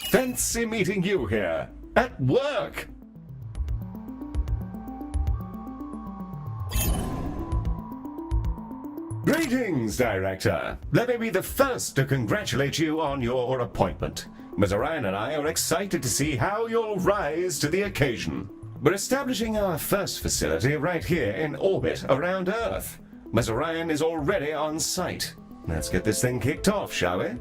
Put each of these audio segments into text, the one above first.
Fancy meeting you here. At work. Greetings, Director. Let me be the first to congratulate you on your appointment. Ms. Orion and I are excited to see how you'll rise to the occasion. We're establishing our first facility right here in orbit around Earth. Ms. Orion is already on site. Let's get this thing kicked off, shall we?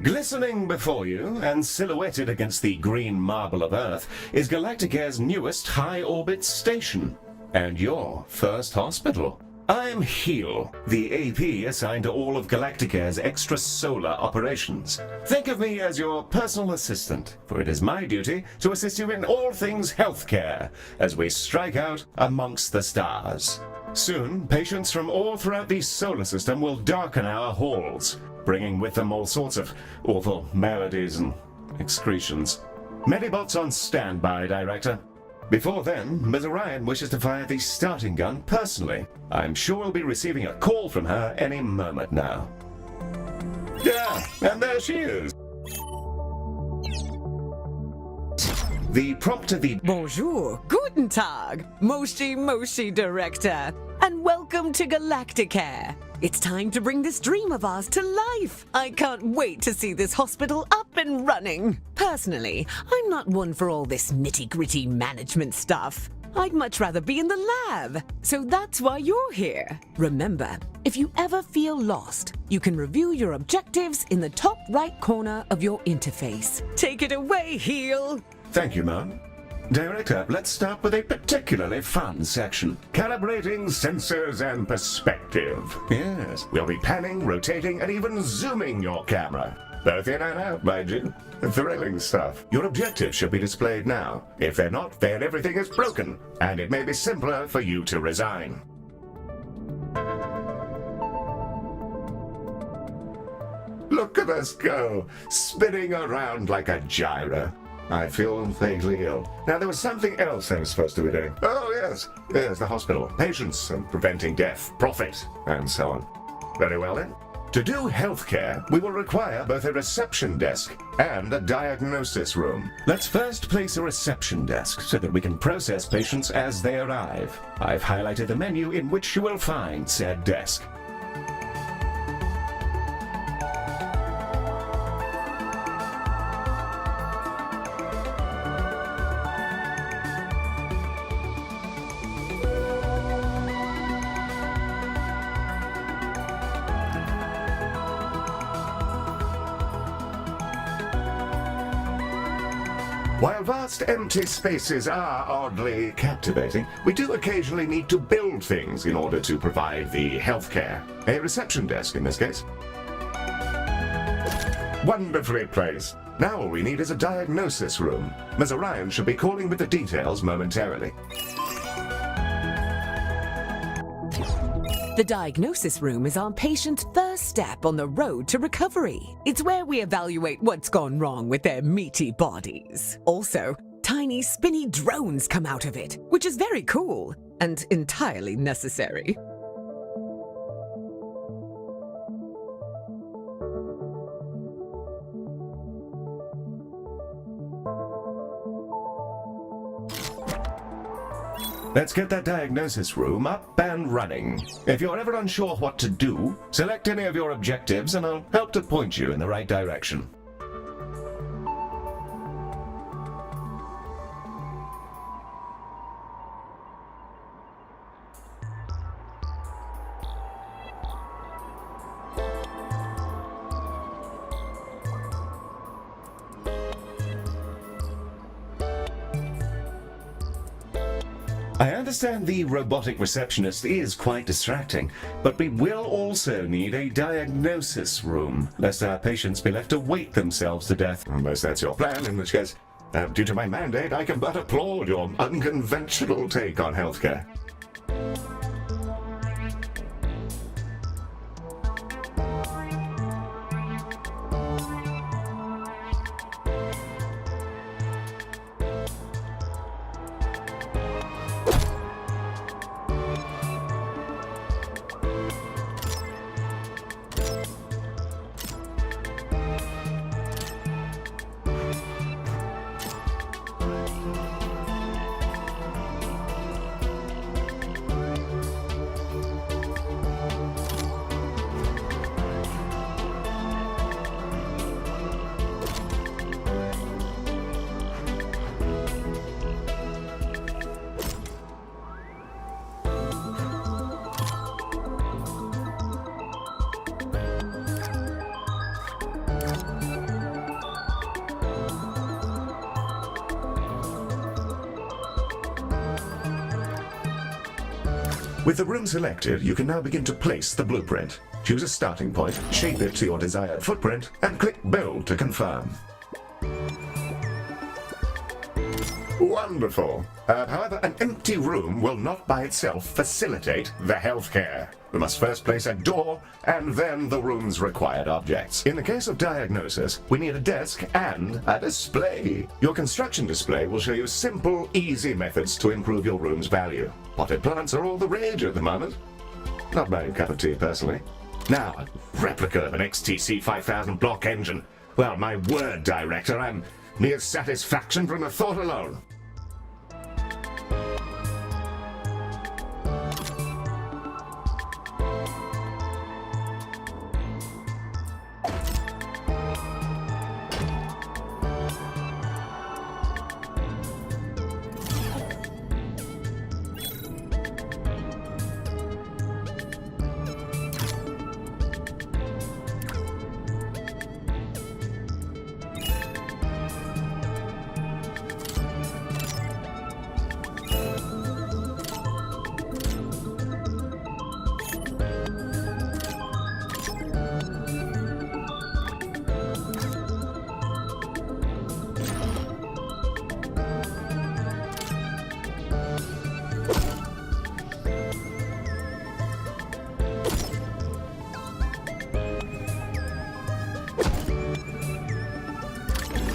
Glistening before you, and silhouetted against the green marble of Earth, is Galacticare's newest high-orbit station, and your first hospital. I'm Heel, the AP assigned to all of Galacticare's extrasolar operations. Think of me as your personal assistant, for it is my duty to assist you in all things healthcare, as we strike out amongst the stars. Soon, patients from all throughout the solar system will darken our halls, bringing with them all sorts of awful maladies and excretions. Medibots on standby, Director. Before then, Ms. Orion wishes to fire the starting gun personally. I'm sure we'll be receiving a call from her any moment now. Yeah, and there she is. The prompt to the... Bonjour, guten Tag, Moshi Director, and welcome to Galacticare. It's time to bring this dream of ours to life. I can't wait to see this hospital up and running. Personally, I'm not one for all this nitty-gritty management stuff. I'd much rather be in the lab. So that's why you're here. Remember, if you ever feel lost, you can review your objectives in the top right corner of your interface. Take it away, Heel. Thank you, Mom. Director, let's start with a particularly fun section. Calibrating sensors and perspective. Yes, we'll be panning, rotating, and even zooming your camera. Both in and out, mind you. Thrilling stuff. Your objectives should be displayed now. If they're not, then everything is broken, and it may be simpler for you to resign. Look at us go, spinning around like a gyro. I feel vaguely ill. Now, there was something else I was supposed to be doing. Oh, yes. There's the hospital. Patients and preventing death, profit, and so on. Very well, then. To do healthcare, we will require both a reception desk and a diagnosis room. Let's first place a reception desk so that we can process patients as they arrive. I've highlighted the menu in which you will find said desk. While vast empty spaces are oddly captivating, we do occasionally need to build things in order to provide the healthcare. A reception desk, in this case. Wonderfully placed. Now all we need is a diagnosis room. Ms. Orion should be calling with the details momentarily. The diagnosis room is our patient's first step on the road to recovery. It's where we evaluate what's gone wrong with their meaty bodies. Also, tiny spinny drones come out of it, which is very cool and entirely necessary. Let's get that diagnosis room up and running. If you're ever unsure what to do, select any of your objectives and I'll help to point you in the right direction. I understand the robotic receptionist is quite distracting, but we will also need a diagnosis room, lest our patients be left to wait themselves to death. Unless that's your plan, in which case, due to my mandate, I can but applaud your unconventional take on healthcare. With the room selected, you can now begin to place the blueprint. Choose a starting point, shape it to your desired footprint, and click Build to confirm. Wonderful. However, an empty room will not by itself facilitate the healthcare. We must first place a door, and then the room's required objects. In the case of diagnosis, we need a desk and a display. Your construction display will show you simple, easy methods to improve your room's value. Potted plants are all the rage at the moment. Not my cup of tea, personally. Now, a replica of an XTC 5000 block engine. Well, my word, Director, I'm mere satisfaction from the thought alone.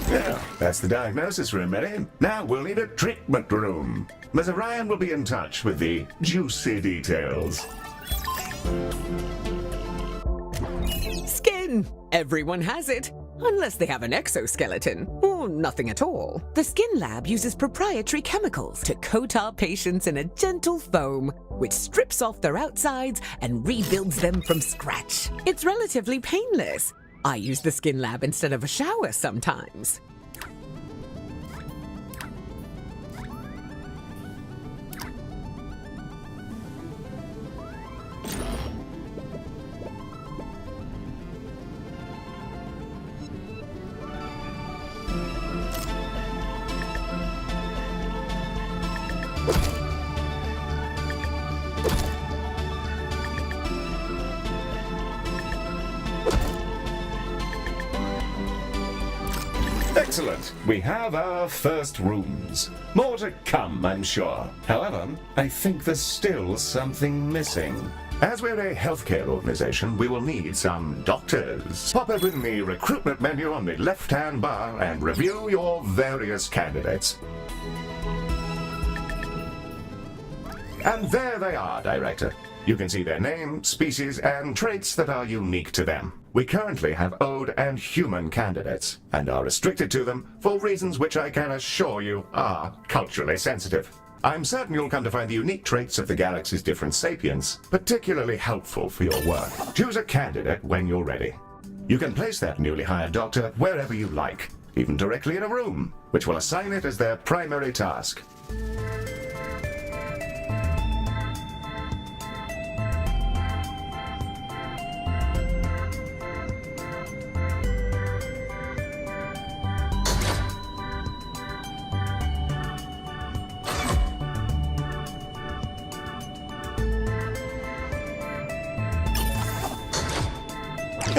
Yeah, that's the diagnosis room, ready? Now we'll need a treatment room. Mr. Ryan will be in touch with the juicy details. Skin! Everyone has it. Unless they have an exoskeleton, or nothing at all. The Skin Lab uses proprietary chemicals to coat our patients in a gentle foam, which strips off their outsides and rebuilds them from scratch. It's relatively painless. I use the Skin Lab instead of a shower sometimes. Excellent. We have our first rooms. More to come, I'm sure. However, I think there's still something missing. As we're a healthcare organization, we will need some doctors. Pop open the recruitment menu on the left-hand bar and review your various candidates. And there they are, Director. You can see their name, species, and traits that are unique to them. We currently have Ode and human candidates, and are restricted to them for reasons which I can assure you are culturally sensitive. I'm certain you'll come to find the unique traits of the galaxy's different sapiens particularly helpful for your work. Choose a candidate when you're ready. You can place that newly hired doctor wherever you like, even directly in a room, which will assign it as their primary task.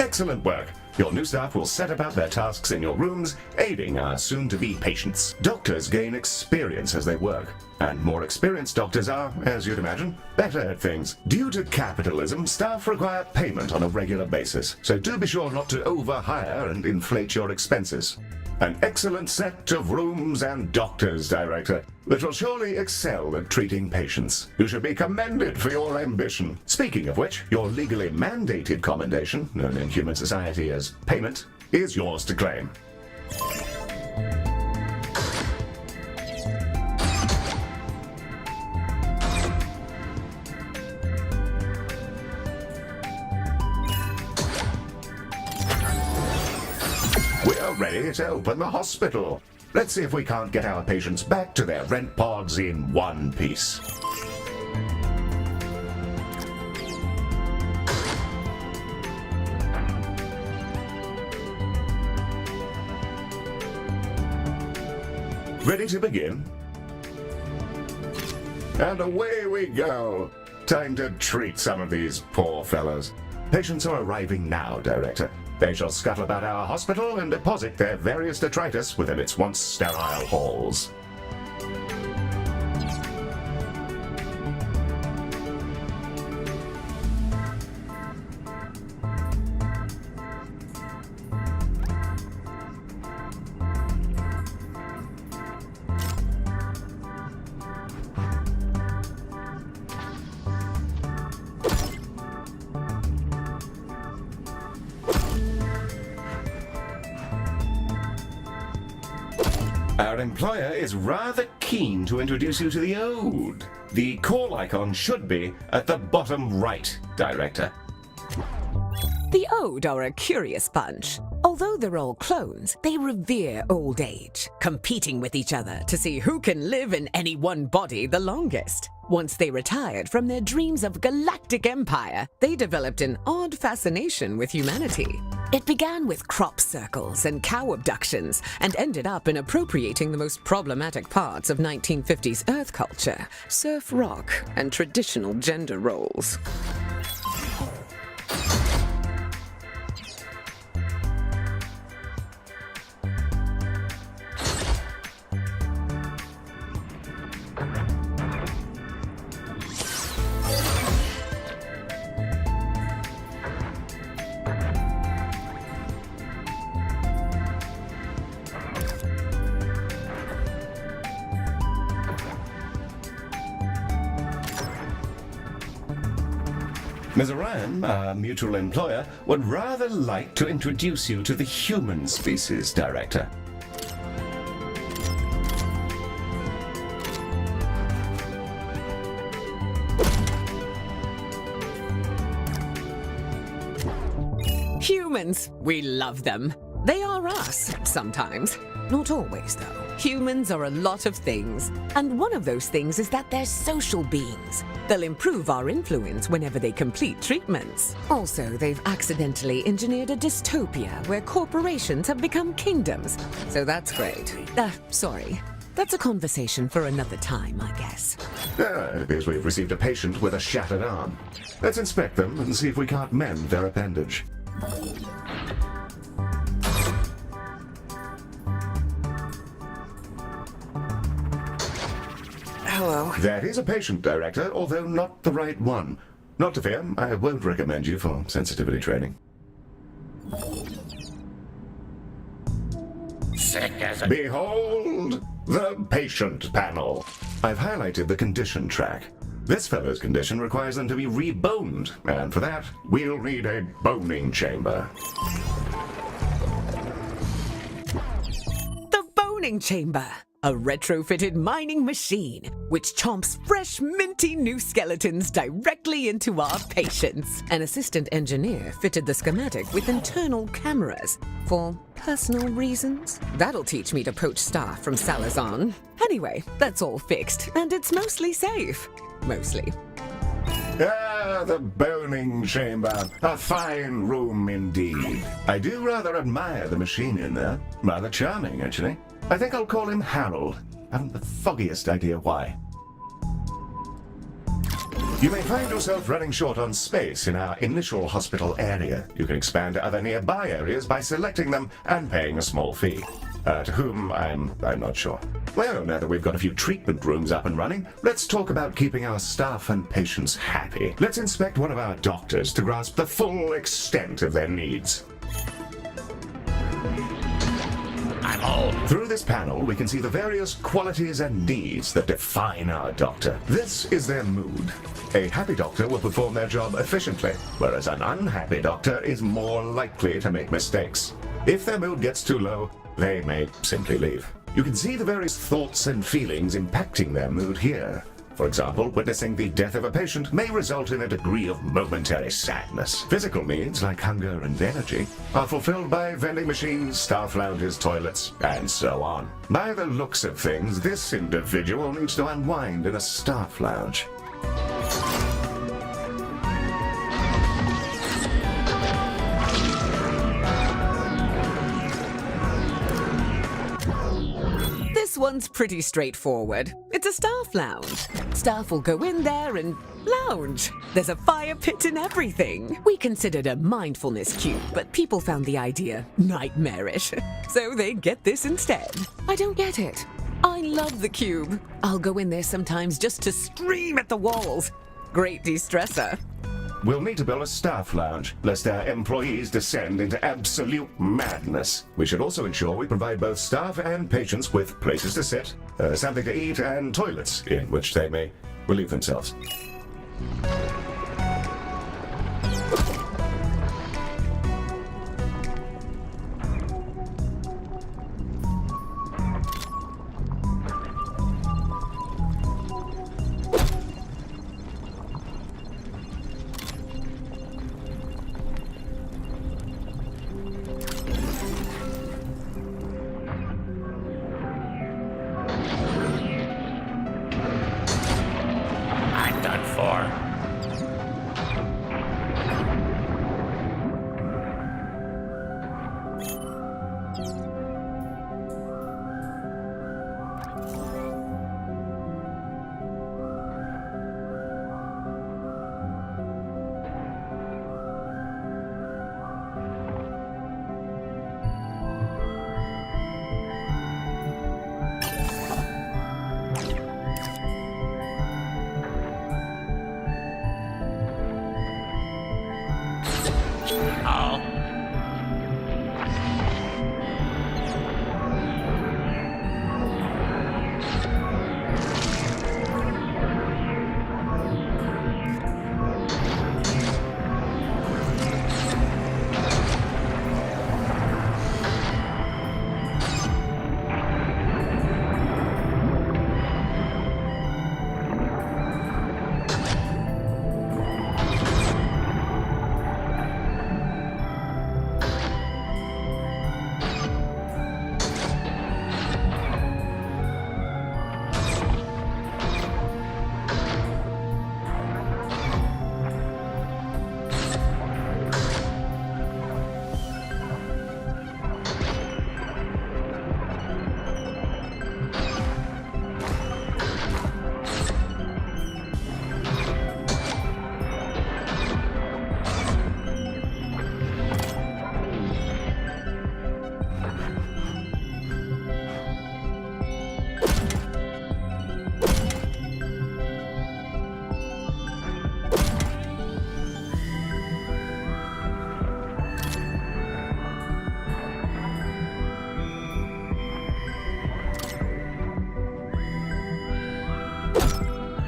Excellent work. Your new staff will set about their tasks in your rooms, aiding our soon-to-be patients. Doctors gain experience as they work, and more experienced doctors are, as you'd imagine, better at things. Due to capitalism, staff require payment on a regular basis, so do be sure not to overhire and inflate your expenses. An excellent set of rooms and doctors, Director, that will surely excel at treating patients. You should be commended for your ambition. Speaking of which, your legally mandated commendation, known in human society as payment, is yours to claim. We're ready to open the hospital. Let's see if we can't get our patients back to their rent pods in one piece. Ready to begin? And away we go. Time to treat some of these poor fellows. Patients are arriving now, Director. They shall scuttle about our hospital and deposit their various detritus within its once sterile halls. Our employer is rather keen to introduce you to the Ode. The call icon should be at the bottom right, Director. The Ode are a curious bunch. Although they're all clones, they revere old age, competing with each other to see who can live in any one body the longest. Once they retired from their dreams of galactic empire, they developed an odd fascination with humanity. It began with crop circles and cow abductions, and ended up in appropriating the most problematic parts of 1950s Earth culture, surf rock, and traditional gender roles. Ms. Orion, our mutual employer, would rather like to introduce you to the human species, Director. Humans, we love them. They are us, sometimes. Not always, though. Humans are a lot of things, and one of those things is that they're social beings. They'll improve our influence whenever they complete treatments. Also, they've accidentally engineered a dystopia where corporations have become kingdoms. So that's great. Sorry. That's a conversation for another time, I guess. It appears we've received a patient with a shattered arm. Let's inspect them and see if we can't mend their appendage. Hello. That is a patient, Director, although not the right one. Not to fear, I won't recommend you for sensitivity training. Behold the patient panel. I've highlighted the condition track. This fellow's condition requires them to be reboned, and for that, we'll need a boning chamber. The boning chamber. A retrofitted mining machine, which chomps fresh, minty new skeletons directly into our patients. An assistant engineer fitted the schematic with internal cameras for personal reasons. That'll teach me to poach staff from Salazar. Anyway, that's all fixed, and it's mostly safe. Mostly. Ah, the boning chamber. A fine room indeed. I do rather admire the machine in there. Rather charming, actually. I think I'll call him Harold. I haven't the foggiest idea why. You may find yourself running short on space in our initial hospital area. You can expand to other nearby areas by selecting them and paying a small fee. To whom, I'm not sure. Well, now that we've got a few treatment rooms up and running, let's talk about keeping our staff and patients happy. Let's inspect one of our doctors to grasp the full extent of their needs. I'm home. Through this panel, we can see the various qualities and needs that define our doctor. This is their mood. A happy doctor will perform their job efficiently, whereas an unhappy doctor is more likely to make mistakes. If their mood gets too low, they may simply leave. You can see the various thoughts and feelings impacting their mood here. For example, witnessing the death of a patient may result in a degree of momentary sadness. Physical needs, like hunger and energy, are fulfilled by vending machines, staff lounges, toilets, and so on. By the looks of things, this individual needs to unwind in a staff lounge. This one's pretty straightforward. It's a staff lounge. Staff will go in there and lounge. There's a fire pit and everything. We considered a mindfulness cube, but people found the idea nightmarish. So they get this instead. I don't get it. I love the cube. I'll go in there sometimes just to scream at the walls. Great de-stressor. We'll need to build a staff lounge, lest our employees descend into absolute madness. We should also ensure we provide both staff and patients with places to sit, something to eat, and toilets in which they may relieve themselves. I'm done for. Oh.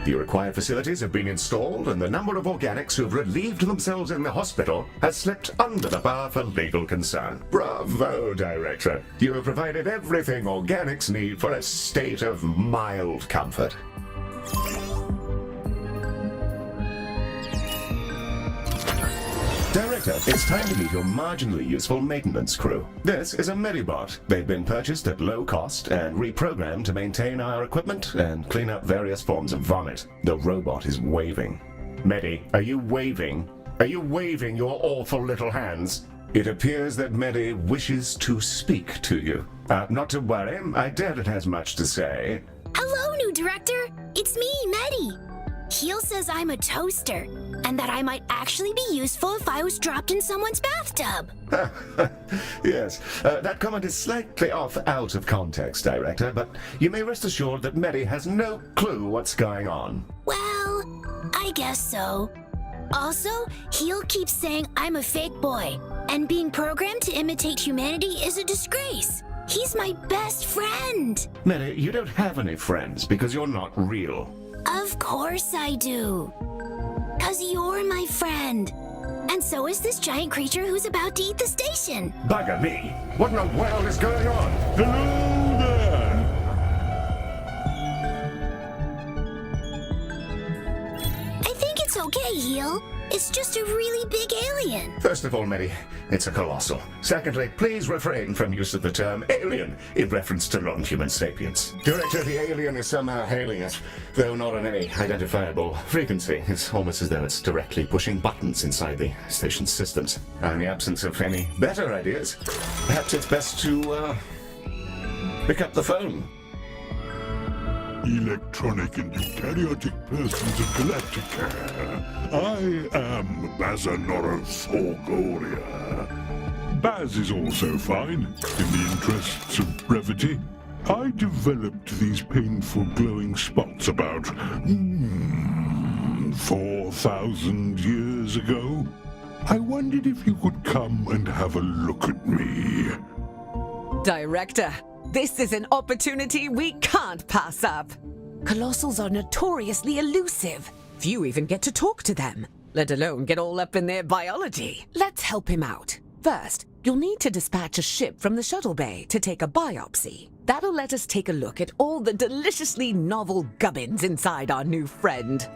The required facilities have been installed, and the number of organics who have relieved themselves in the hospital has slipped under the bar for legal concern. Bravo, Director! You have provided everything organics need for a state of mild comfort. Director, it's time to meet your marginally useful maintenance crew. This is a Medibot. They've been purchased at low cost and reprogrammed to maintain our equipment and clean up various forms of vomit. The robot is waving. Medi, are you waving? Are you waving your awful little hands? It appears that Medi wishes to speak to you. Not to worry, I doubt it has much to say. Hello, new director. It's me, Medi. Heel says I'm a toaster, and that I might actually be useful if I was dropped in someone's bathtub. Yes, that comment is slightly off out of context, Director, but you may rest assured that Medi has no clue what's going on. Well, I guess so. Also, Heel keeps saying I'm a fake boy, and being programmed to imitate humanity is a disgrace. He's my best friend. Medi, you don't have any friends because you're not real. Of course I do. 'Cause you're my friend. And so is this giant creature who's about to eat the station. Bugger me! What in the world is going on? Hello there! I think it's okay, Heel. It's just a really big alien. First of all, Medi, it's a colossal. Secondly, please refrain from use of the term alien in reference to non-human sapiens. Director, the alien is somehow hailing us, though not on any identifiable frequency. It's almost as though it's directly pushing buttons inside the station's systems. In the absence of any better ideas, perhaps it's best to, pick up the phone. Electronic and eukaryotic persons of Galacticare. I am Bazanorophogoria. Baz is also fine, in the interests of brevity. I developed these painful glowing spots about 4,000 years ago. I wondered if you could come and have a look at me. Director, this is an opportunity we can't pass up. Colossals are notoriously elusive. Few even get to talk to them, let alone get all up in their biology. Let's help him out. First, you'll need to dispatch a ship from the shuttle bay to take a biopsy. That'll let us take a look at all the deliciously novel gubbins inside our new friend.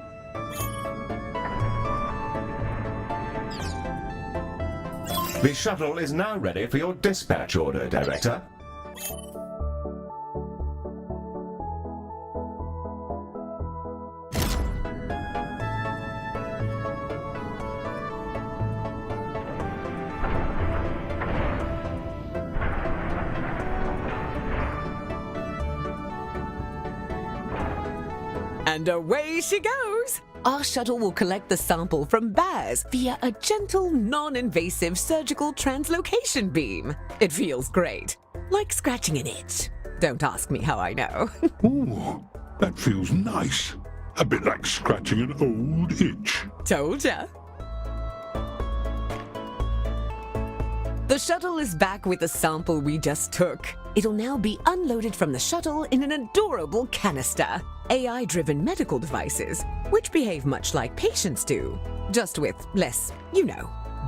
The shuttle is now ready for your dispatch order, Director. And away she goes! Our shuttle will collect the sample from Baz via a gentle, non-invasive surgical translocation beam. It feels great, like scratching an itch. Don't ask me how I know. Ooh, that feels nice. A bit like scratching an old itch. Told ya. The shuttle is back with the sample we just took. It'll now be unloaded from the shuttle in an adorable canister. AI-driven medical devices, which behave much like patients do, just with less,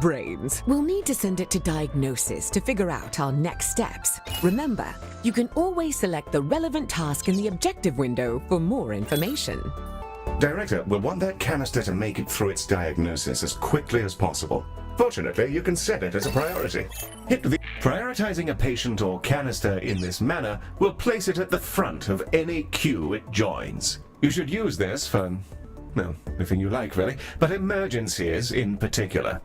brains. We'll need to send it to diagnosis to figure out our next steps. Remember, you can always select the relevant task in the objective window for more information. Director, we'll want that canister to make it through its diagnosis as quickly as possible. Fortunately, you can set it as a priority. Prioritizing a patient or canister in this manner will place it at the front of any queue it joins. You should use this for, well, anything you like, really, but emergencies in particular.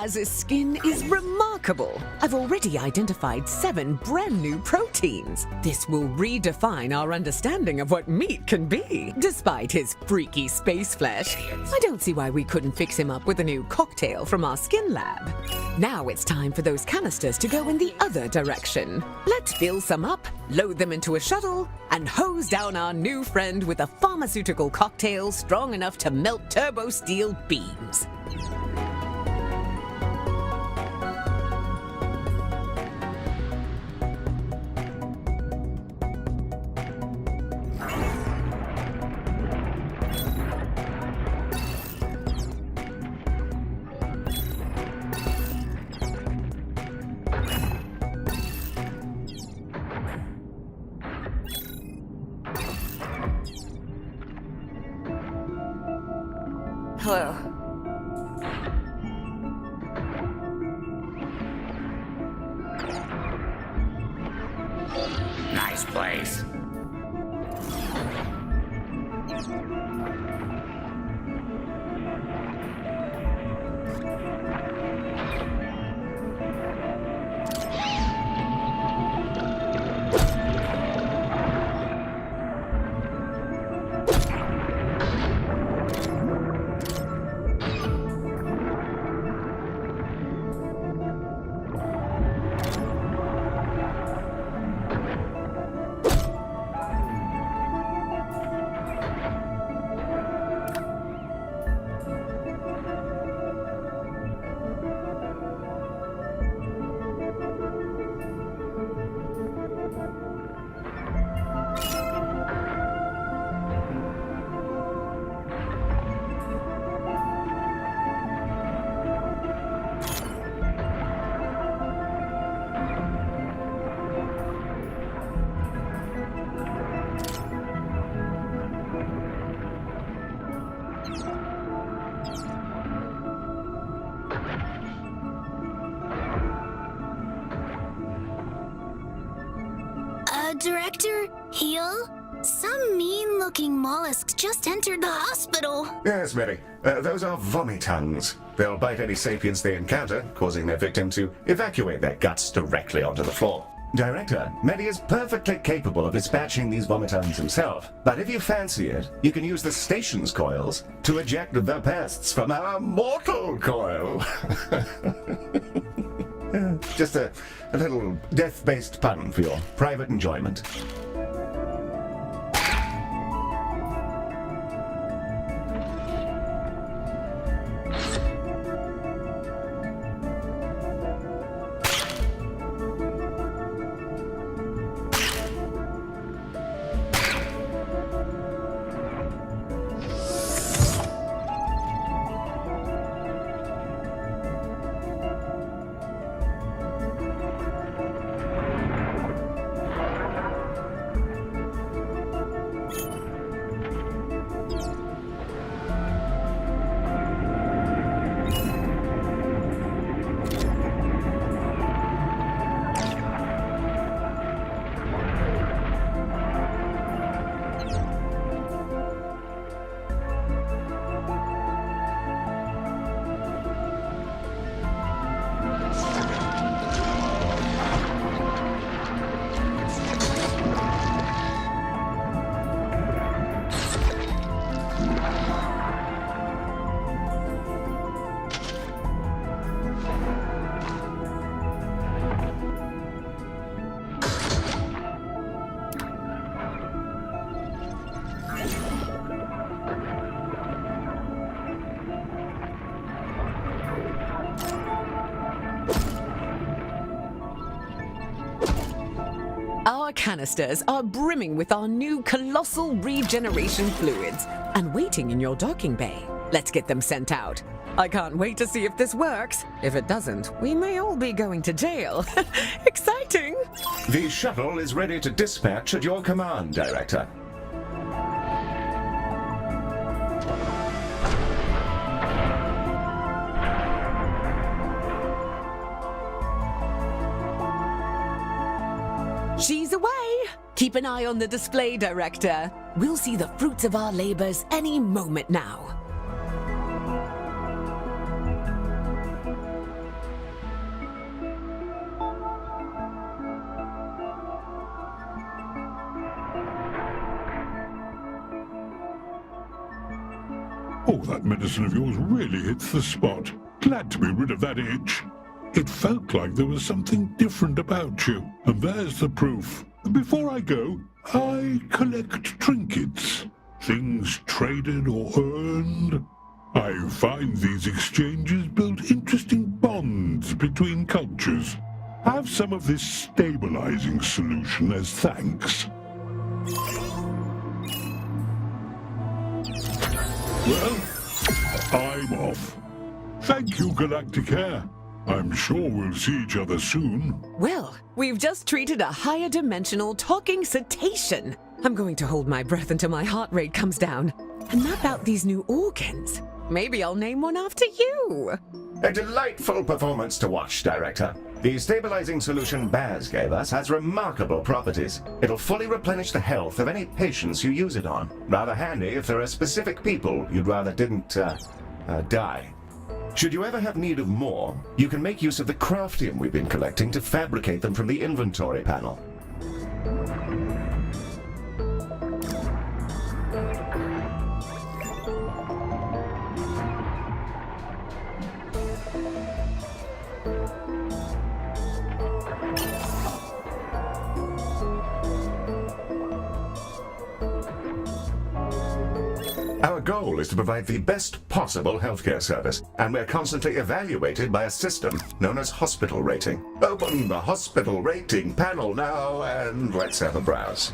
Baz's skin is remarkable. I've already identified 7 brand new proteins. This will redefine our understanding of what meat can be. Despite his freaky space flesh, I don't see why we couldn't fix him up with a new cocktail from our skin lab. Now it's time for those canisters to go in the other direction. Let's fill some up, load them into a shuttle, and hose down our new friend with a pharmaceutical cocktail strong enough to melt turbo steel beams. Hello. Nice place. Director, Heel? Some mean-looking mollusks just entered the hospital. Yes, Mary. Those are vomitons. They'll bite any sapiens they encounter, causing their victim to evacuate their guts directly onto the floor. Director, Medi is perfectly capable of dispatching these vomitons himself, but if you fancy it, you can use the station's coils to eject the pests from our mortal coil. Just a little death-based pun for your private enjoyment. Our canisters are brimming with our new colossal regeneration fluids and waiting in your docking bay. Let's get them sent out. I can't wait to see if this works. If it doesn't, we may all be going to jail. Exciting! The shuttle is ready to dispatch at your command, Director. She's away! Keep an eye on the display, Director. We'll see the fruits of our labors any moment now. Oh, that medicine of yours really hits the spot. Glad to be rid of that itch. It felt like there was something different about you, and there's the proof. Before I go, I collect trinkets. Things traded or earned. I find these exchanges build interesting bonds between cultures. Have some of this stabilizing solution as thanks. Well, I'm off. Thank you, Galacticare. I'm sure we'll see each other soon. Well, we've just treated a higher dimensional talking cetacean. I'm going to hold my breath until my heart rate comes down and map out these new organs. Maybe I'll name one after you. A delightful performance to watch, Director. The stabilizing solution Baz gave us has remarkable properties. It'll fully replenish the health of any patients you use it on. Rather handy if there are specific people you'd rather didn't, die. Should you ever have need of more, you can make use of the craftium we've been collecting to fabricate them from the inventory panel. Our goal is to provide the best possible healthcare service, and we're constantly evaluated by a system known as hospital rating. Open the hospital rating panel now, and let's have a browse.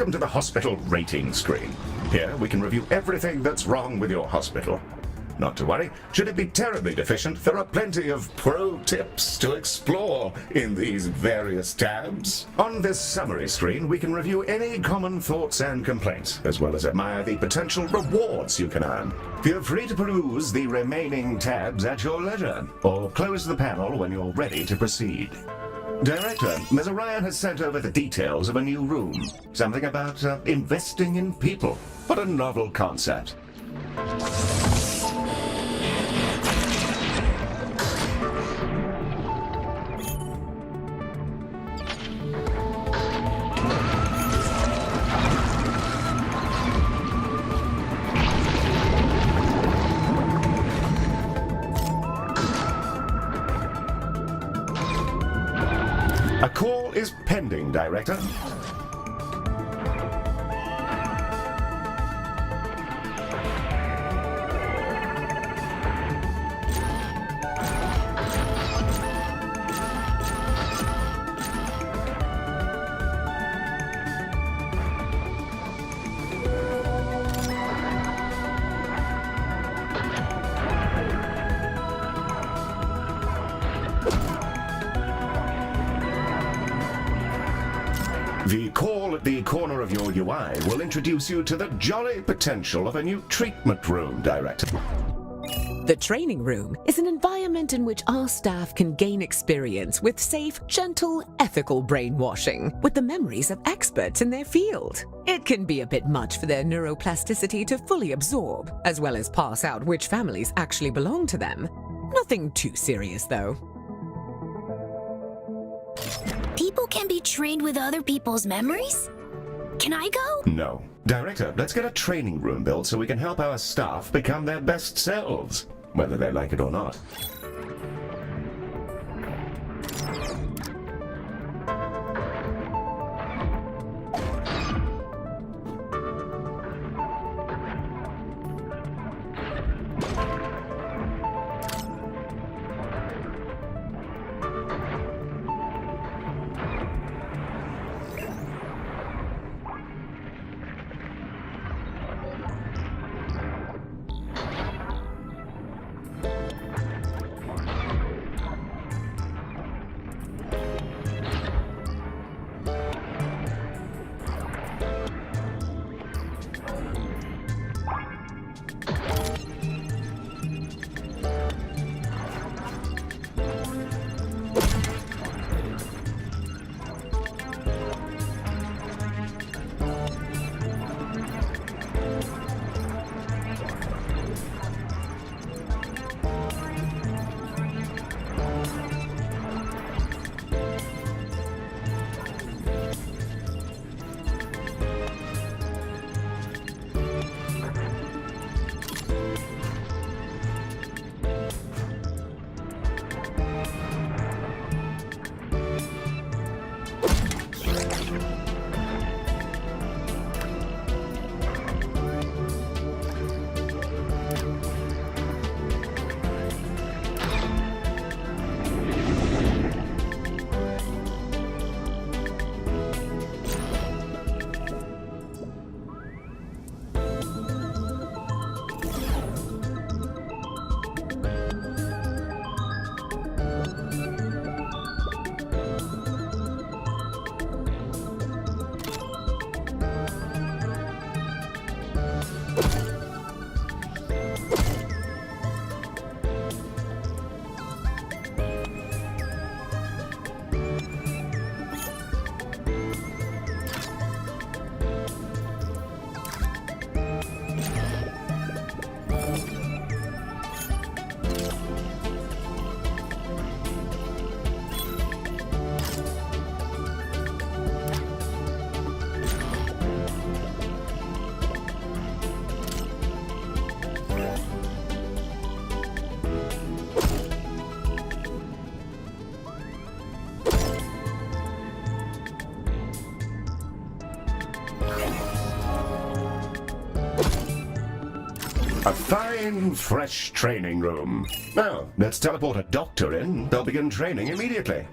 Welcome to the hospital rating screen. Here we can review everything that's wrong with your hospital. Not to worry, should it be terribly deficient, there are plenty of pro tips to explore in these various tabs. On this summary screen, we can review any common thoughts and complaints, as well as admire the potential rewards you can earn. Feel free to peruse the remaining tabs at your leisure, or close the panel when you're ready to proceed. Director, Ms. Orion has sent over the details of a new room. Something about investing in people. What a novel concept. A call is pending, Director. The call at the corner of your UI will introduce you to the jolly potential of a new treatment room, Director. The training room is an environment in which our staff can gain experience with safe, gentle, ethical brainwashing with the memories of experts in their field. It can be a bit much for their neuroplasticity to fully absorb, as well as pass out which families actually belong to them. Nothing too serious, though. People can be trained with other people's memories? Can I go? No. Director, let's get a training room built so we can help our staff become their best selves, whether they like it or not. A fine, fresh training room. Now, let's teleport a doctor in. They'll begin training immediately.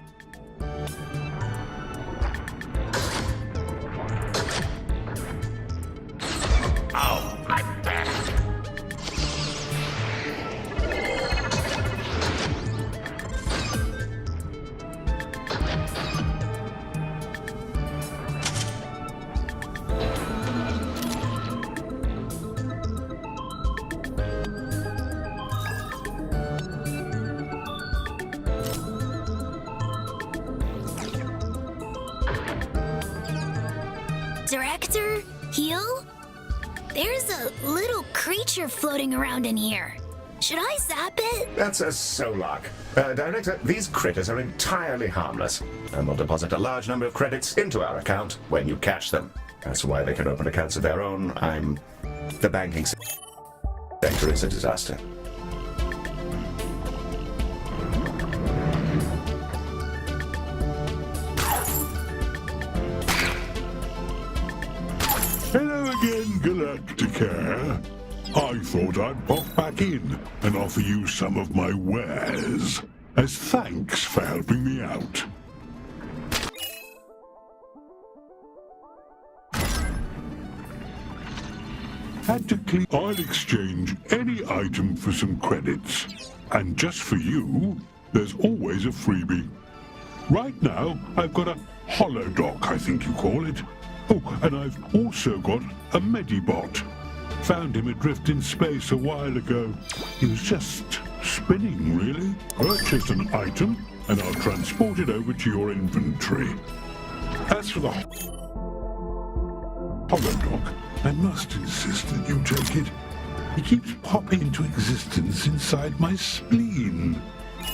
Director? Heel? There's a little creature floating around in here. Should I zap it? That's a Solok. Director, these critters are entirely harmless, and will deposit a large number of credits into our account when you catch them. That's why they can open accounts of their own. The banking sector is a disaster. Hello again, Galacticare. I thought I'd pop back in and offer you some of my wares as thanks for helping me out. Had to clean. I'll exchange any item for some credits. And just for you, there's always a freebie. Right now, I've got a holodoc, I think you call it. Oh, and I've also got a Medibot. Found him adrift in space a while ago. He was just spinning, really. Purchase an item, and I'll transport it over to your inventory. As for the holodoc, I must insist that you take it. He keeps popping into existence inside my spleen.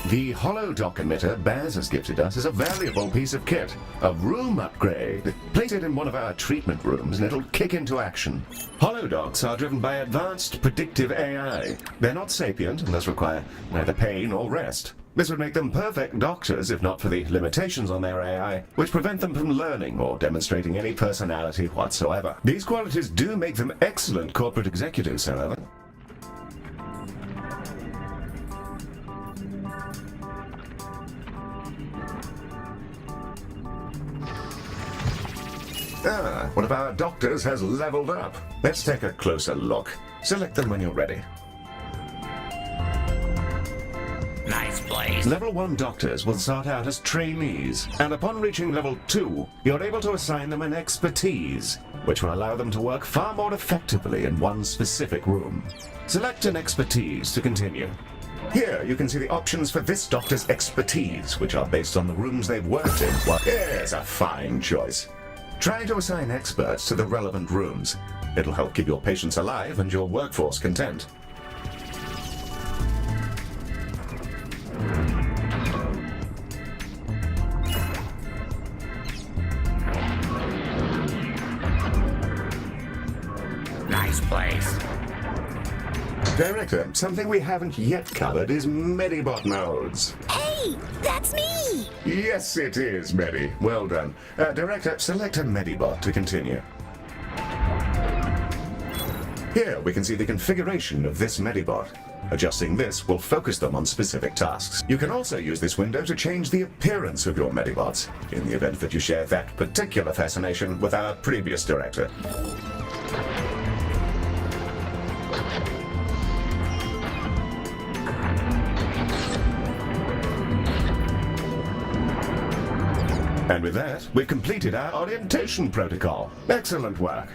The holodoc emitter Baz has gifted us is a valuable piece of kit. A room upgrade. Place it in one of our treatment rooms and it'll kick into action. Holodocs are driven by advanced predictive AI. They're not sapient and thus require neither pain nor rest. This would make them perfect doctors if not for the limitations on their AI, which prevent them from learning or demonstrating any personality whatsoever. These qualities do make them excellent corporate executives, however. One of our doctors has leveled up. Let's take a closer look. Select them when you're ready. Nice place. Level 1 doctors will start out as trainees, and upon reaching level 2, you're able to assign them an expertise, which will allow them to work far more effectively in one specific room. Select an expertise to continue. Here you can see the options for this doctor's expertise, which are based on the rooms they've worked in. Well, here's a fine choice. Try to assign experts to the relevant rooms. It'll help keep your patients alive and your workforce content. Nice place. Director, something we haven't yet covered is Medibot modes. Hey, that's me! Yes, it is, Medi. Well done. Director, select a Medibot to continue. Here we can see the configuration of this Medibot. Adjusting this will focus them on specific tasks. You can also use this window to change the appearance of your Medibots, in the event that you share that particular fascination with our previous director. And with that, we've completed our orientation protocol. Excellent work.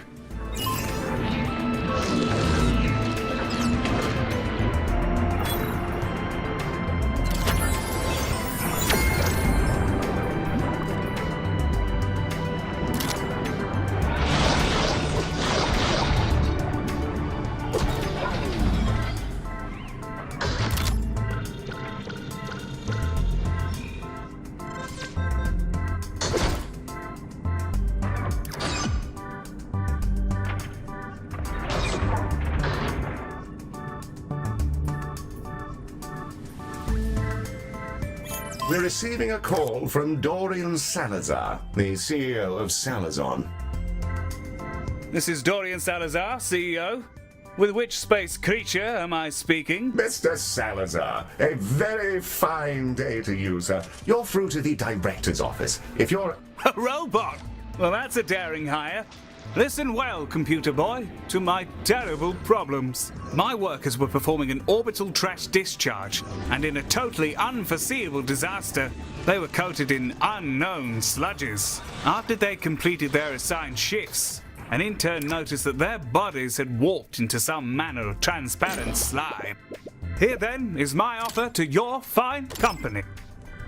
We're receiving a call from Dorian Salazar, the CEO of Salazon. This is Dorian Salazar, CEO. With which space creature am I speaking? Mr. Salazar, a very fine day to you, sir. You're through to the director's office. If you're... A robot? Well, that's a daring hire. Listen well, computer boy, to my terrible problems. My workers were performing an orbital trash discharge, and in a totally unforeseeable disaster, they were coated in unknown sludges. After they completed their assigned shifts, an intern noticed that their bodies had warped into some manner of transparent slime. Here then is my offer to your fine company.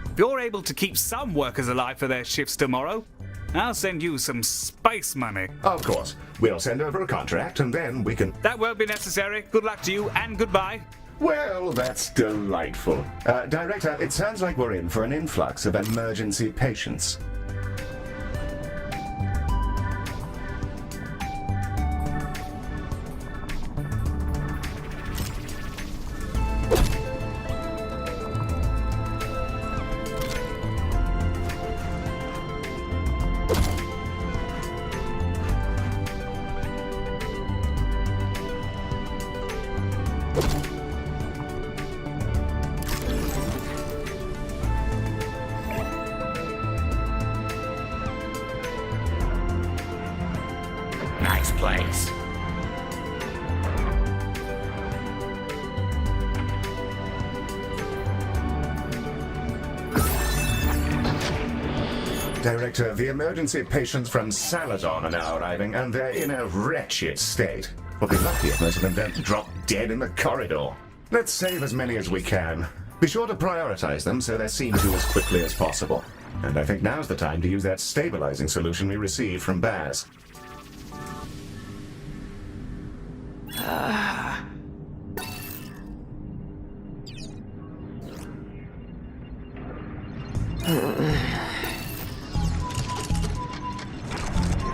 If you're able to keep some workers alive for their shifts tomorrow, I'll send you some space money. Of course. We'll send over a contract and then we can... That won't be necessary. Good luck to you and goodbye. Well, that's delightful. Director, it sounds like we're in for an influx of emergency patients. Nice place. Director, the emergency patients from Saladon are now arriving, and they're in a wretched state. We'll be lucky if most of them don't drop dead in the corridor. Let's save as many as we can. Be sure to prioritize them so they're seen to as quickly as possible. And I think now's the time to use that stabilizing solution we received from Baz.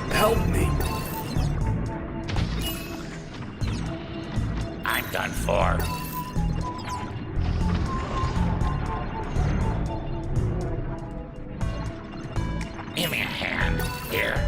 Help me. I'm done for. Give me a hand. Here.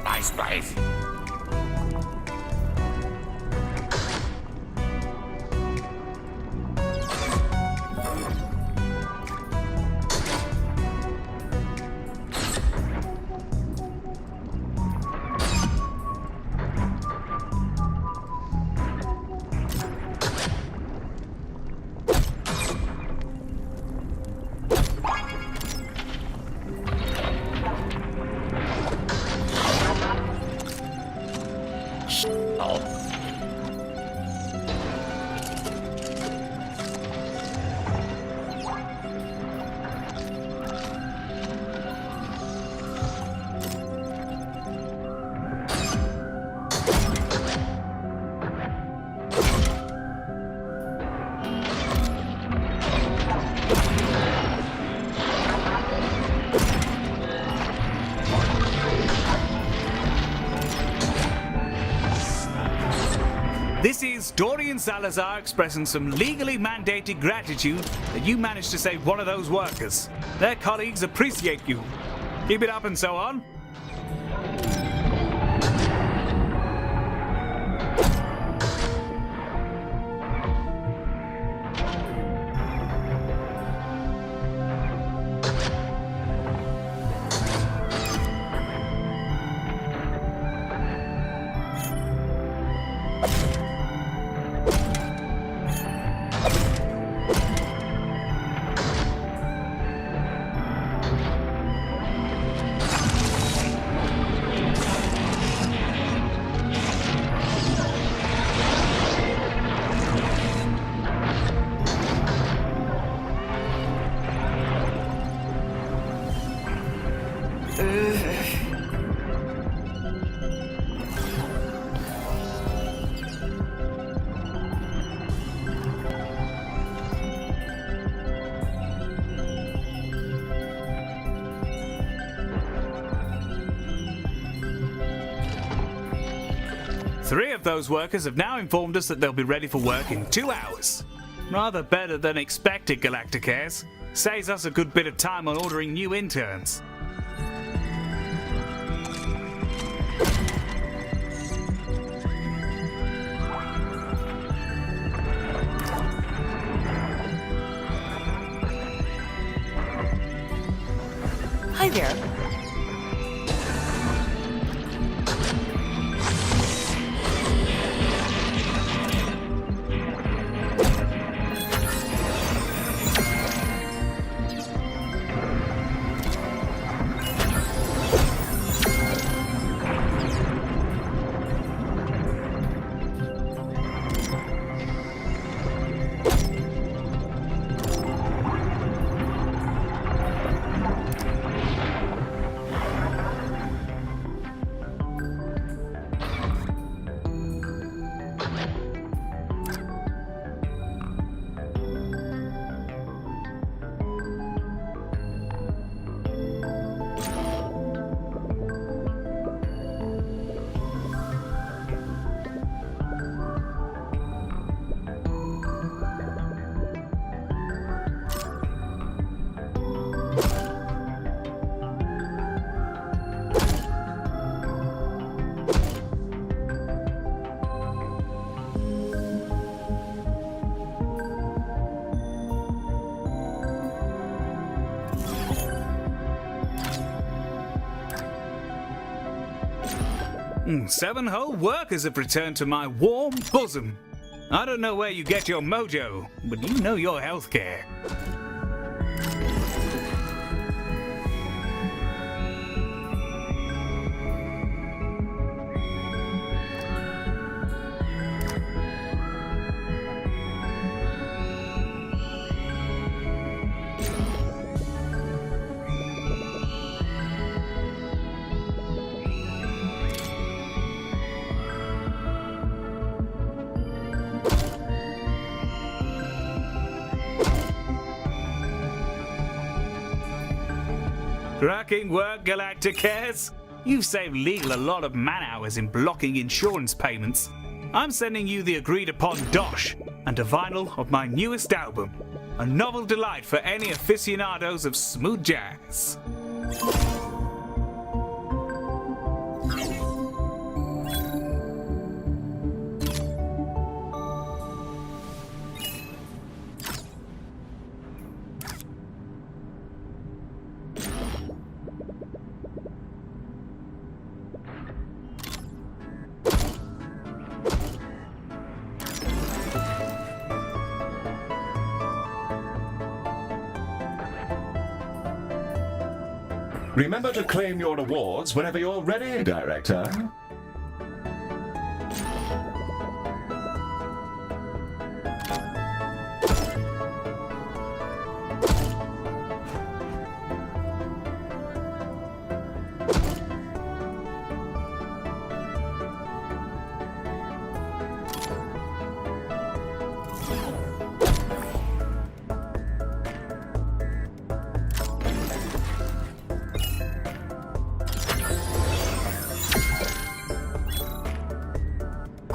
Nice place. Dorian Salazar expressing some legally mandated gratitude that you managed to save one of those workers. Their colleagues appreciate you. Keep it up and so on. Three of those workers have now informed us that they'll be ready for work in 2 hours. Rather better than expected, Galacticares. Saves us a good bit of time on ordering new interns. Hi there. Seven whole workers have returned to my warm bosom. I don't know where you get your mojo, but you know your healthcare. Cracking work, Galacticares. You've saved Legal a lot of man-hours in blocking insurance payments. I'm sending you the agreed-upon dosh and a vinyl of my newest album, a novel delight for any aficionados of smooth jazz. Remember to claim your awards whenever you're ready, Director.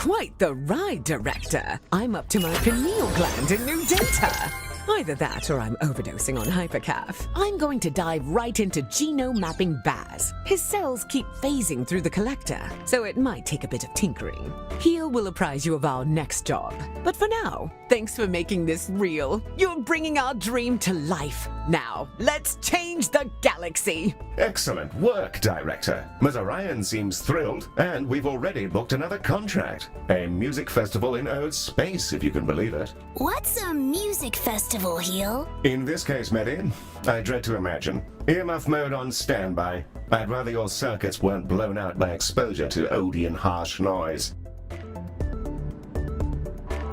quite the ride, Director. I'm up to my pineal gland in new data. Either that or I'm overdosing on hypercaf. I'm going to dive right into genome mapping Baz. His cells keep phasing through the collector, so it might take a bit of tinkering. Heal will apprise you of our next job. But for now, thanks for making this real. You're bringing our dream to life. Now, let's change the galaxy. Excellent work, Director. Ms. Orion seems thrilled, and we've already booked another contract. A music festival in Earth space, if you can believe it. What's a music festival, Heel? In this case, Medi, I dread to imagine. Earmuff mode on standby. I'd rather your circuits weren't blown out by exposure to Odeon harsh noise.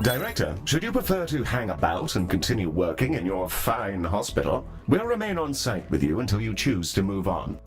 Director, should you prefer to hang about and continue working in your fine hospital, we'll remain on site with you until you choose to move on.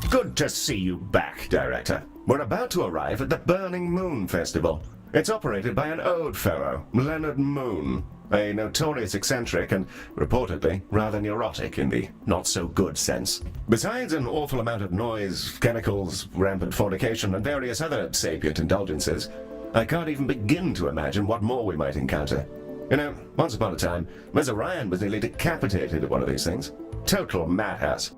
Good to see you back, Director. We're about to arrive at the Burning Moon Festival. It's operated by an old fellow, Leonard Moon, a notorious eccentric and, reportedly, rather neurotic in the not-so-good sense. Besides an awful amount of noise, chemicals, rampant fornication, and various other sapient indulgences, I can't even begin to imagine what more we might encounter. You know, once upon a time, Ms. Orion was nearly decapitated at one of these things. Total madhouse.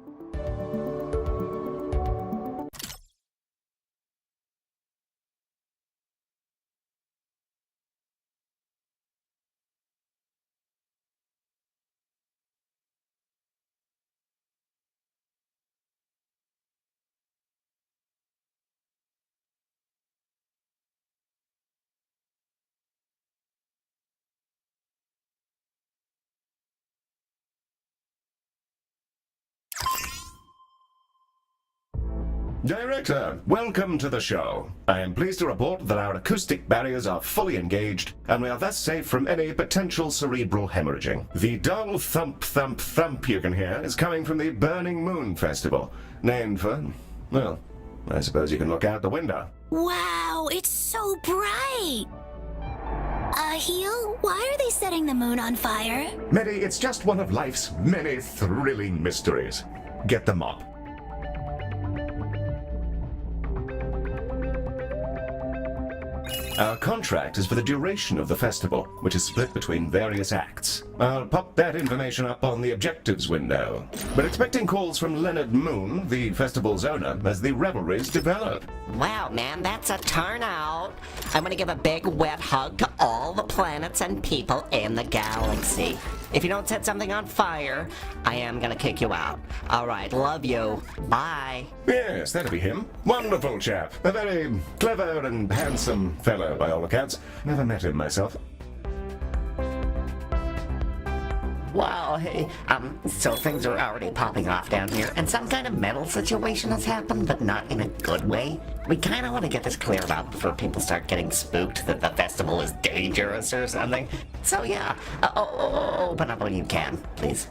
Director, welcome to the show. I am pleased to report that our acoustic barriers are fully engaged, and we are thus safe from any potential cerebral hemorrhaging. The dull thump, thump, thump you can hear is coming from the Burning Moon Festival, named for, well, I suppose you can look out the window. Wow, it's so bright! Heel, why are they setting the moon on fire? Medi, it's just one of life's many thrilling mysteries. Get the mop. Our contract is for the duration of the festival, which is split between various acts. I'll pop that information up on the objectives window. We're expecting calls from Leonard Moon, the festival's owner, as the revelries develop. Wow, man, that's a turnout. I'm gonna give a big wet hug to all the planets and people in the galaxy. If you don't set something on fire, I am gonna kick you out. All right, love you. Bye. Yes, that'll be him. Wonderful chap. A very clever and handsome fellow, by all accounts. Never met him myself. Wow, hey, so things are already popping off down here, and some kind of metal situation has happened, but not in a good way. We kind of want to get this cleared up before people start getting spooked that the festival is dangerous or something. So yeah, open up when you can, please.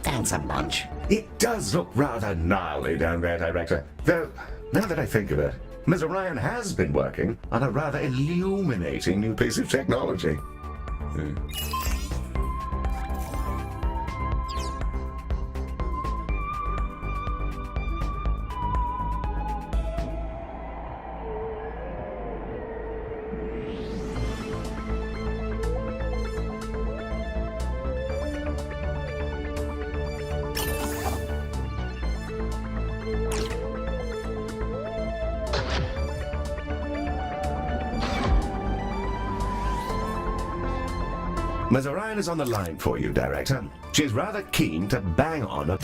Thanks a bunch. It does look rather gnarly down there, Director. Though, now that I think of it, Ms. Orion has been working on a rather illuminating new piece of technology. Ms. Orion is on the line for you, Director. She's rather keen to bang on a...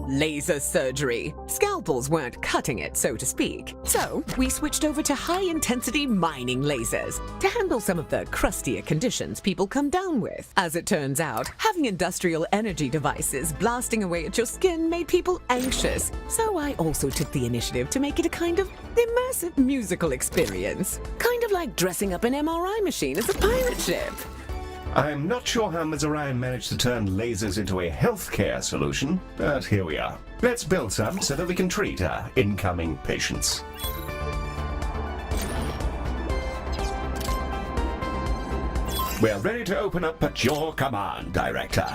Laser surgery. Scalpels weren't cutting it, so to speak. So, we switched over to high-intensity mining lasers to handle some of the crustier conditions people come down with. As it turns out, having industrial energy devices blasting away at your skin made people anxious. So I also took the initiative to make it a kind of immersive musical experience. Kind of like dressing up an MRI machine as a pirate ship. I'm not sure how Ms. Orion managed to turn lasers into a healthcare solution, but here we are. Let's build some so that we can treat our incoming patients. We're ready to open up at your command, Director.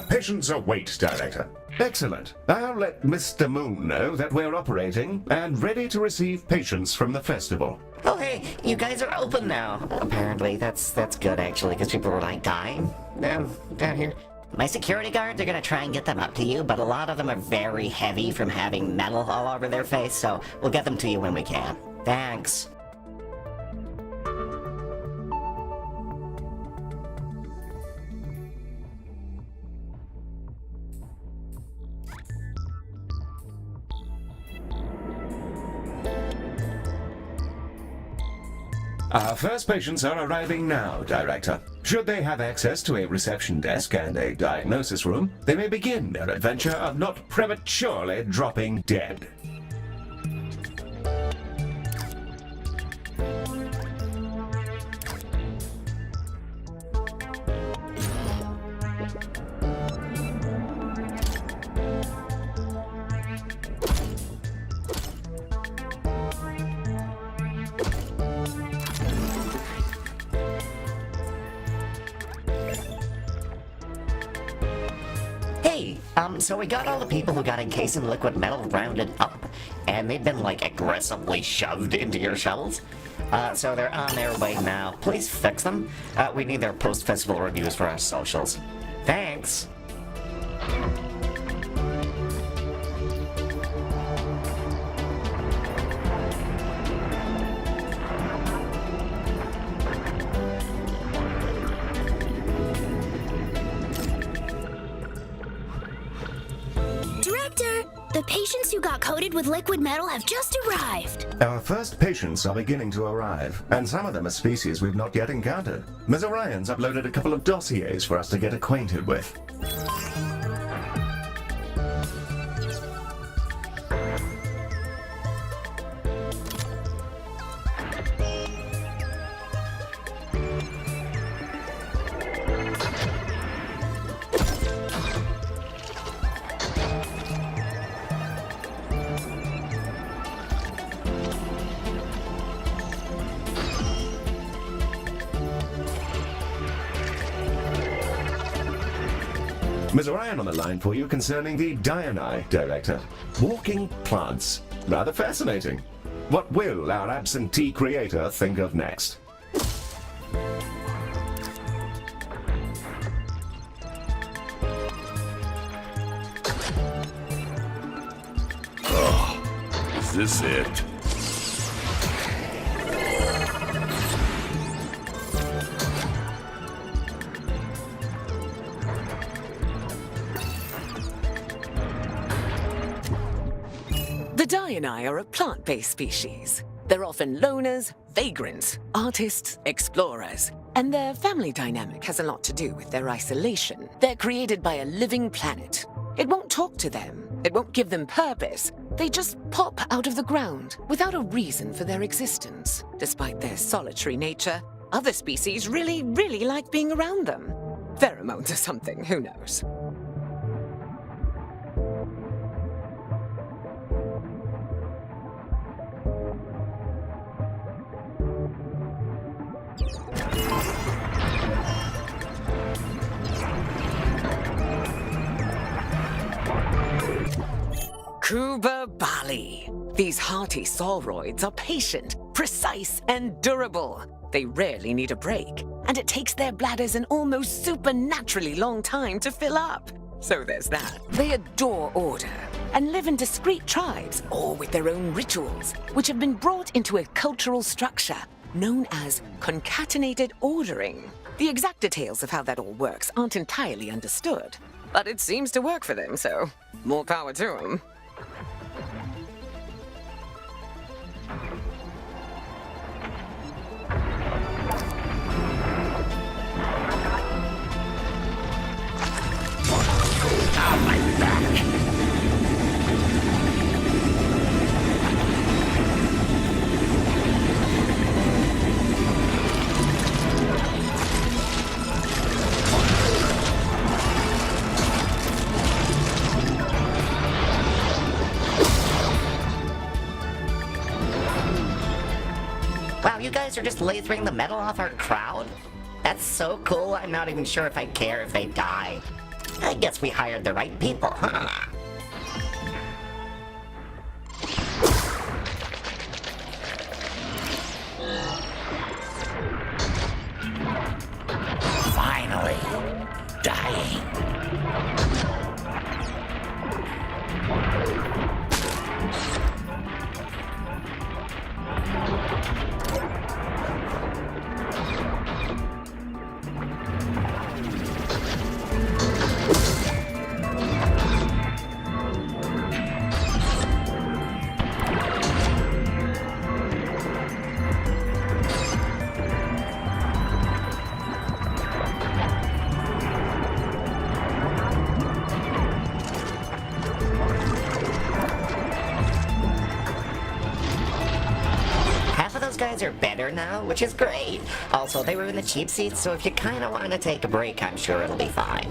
Patients await, Director. Excellent. I'll let Mr. Moon know that we're operating and ready to receive patients from the festival. Oh hey, you guys are open now. Apparently, that's good actually, because people were like dying down here. My security guards are gonna try and get them up to you, but a lot of them are very heavy from having metal all over their face, so we'll get them to you when we can. Thanks. Our first patients are arriving now, Director. Should they have access to a reception desk and a diagnosis room, they may begin their adventure of not prematurely dropping dead. Hey, so we got all the people who got encased in liquid metal rounded up, and they've been, like, aggressively shoved into your shuttles. So they're on their way now. Please fix them. We need their post-festival reviews for our socials. Thanks! Director, the patients who got coated with liquid metal have just arrived. Our first patients are beginning to arrive, and some of them are species we've not yet encountered. Ms. Orion's uploaded a couple of dossiers for us to get acquainted with. Ms. Orion on the line for you concerning the Diani, Director. Walking plants. Rather fascinating. What will our absentee creator think of next? Is this it? The Diani are a plant-based species. They're often loners, vagrants, artists, explorers. And their family dynamic has a lot to do with their isolation. They're created by a living planet. It won't talk to them. It won't give them purpose. They just pop out of the ground without a reason for their existence. Despite their solitary nature, other species really like being around them. Pheromones or something, who knows? Kuba Bali. These hearty sauroids are patient, precise, and durable. They rarely need a break, and it takes their bladders an almost supernaturally long time to fill up. So there's that. They adore order and live in discrete tribes, all with their own rituals, which have been brought into a cultural structure known as concatenated ordering. The exact details of how that all works aren't entirely understood, but it seems to work for them, so more power to them. Wow, you guys are just lasering the metal off our crowd? That's so cool, I'm not even sure if I care if they die. I guess we hired the right people, huh? Finally, dying. Half of those guys are better now, which is great. Also, they were in the cheap seats, so if you kind of want to take a break, I'm sure it'll be fine.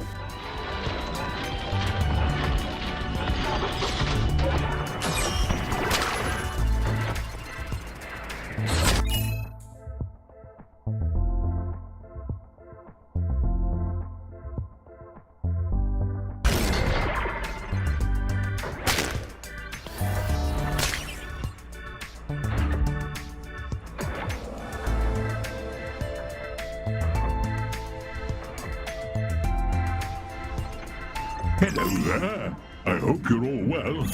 Hello there. I hope you're all well.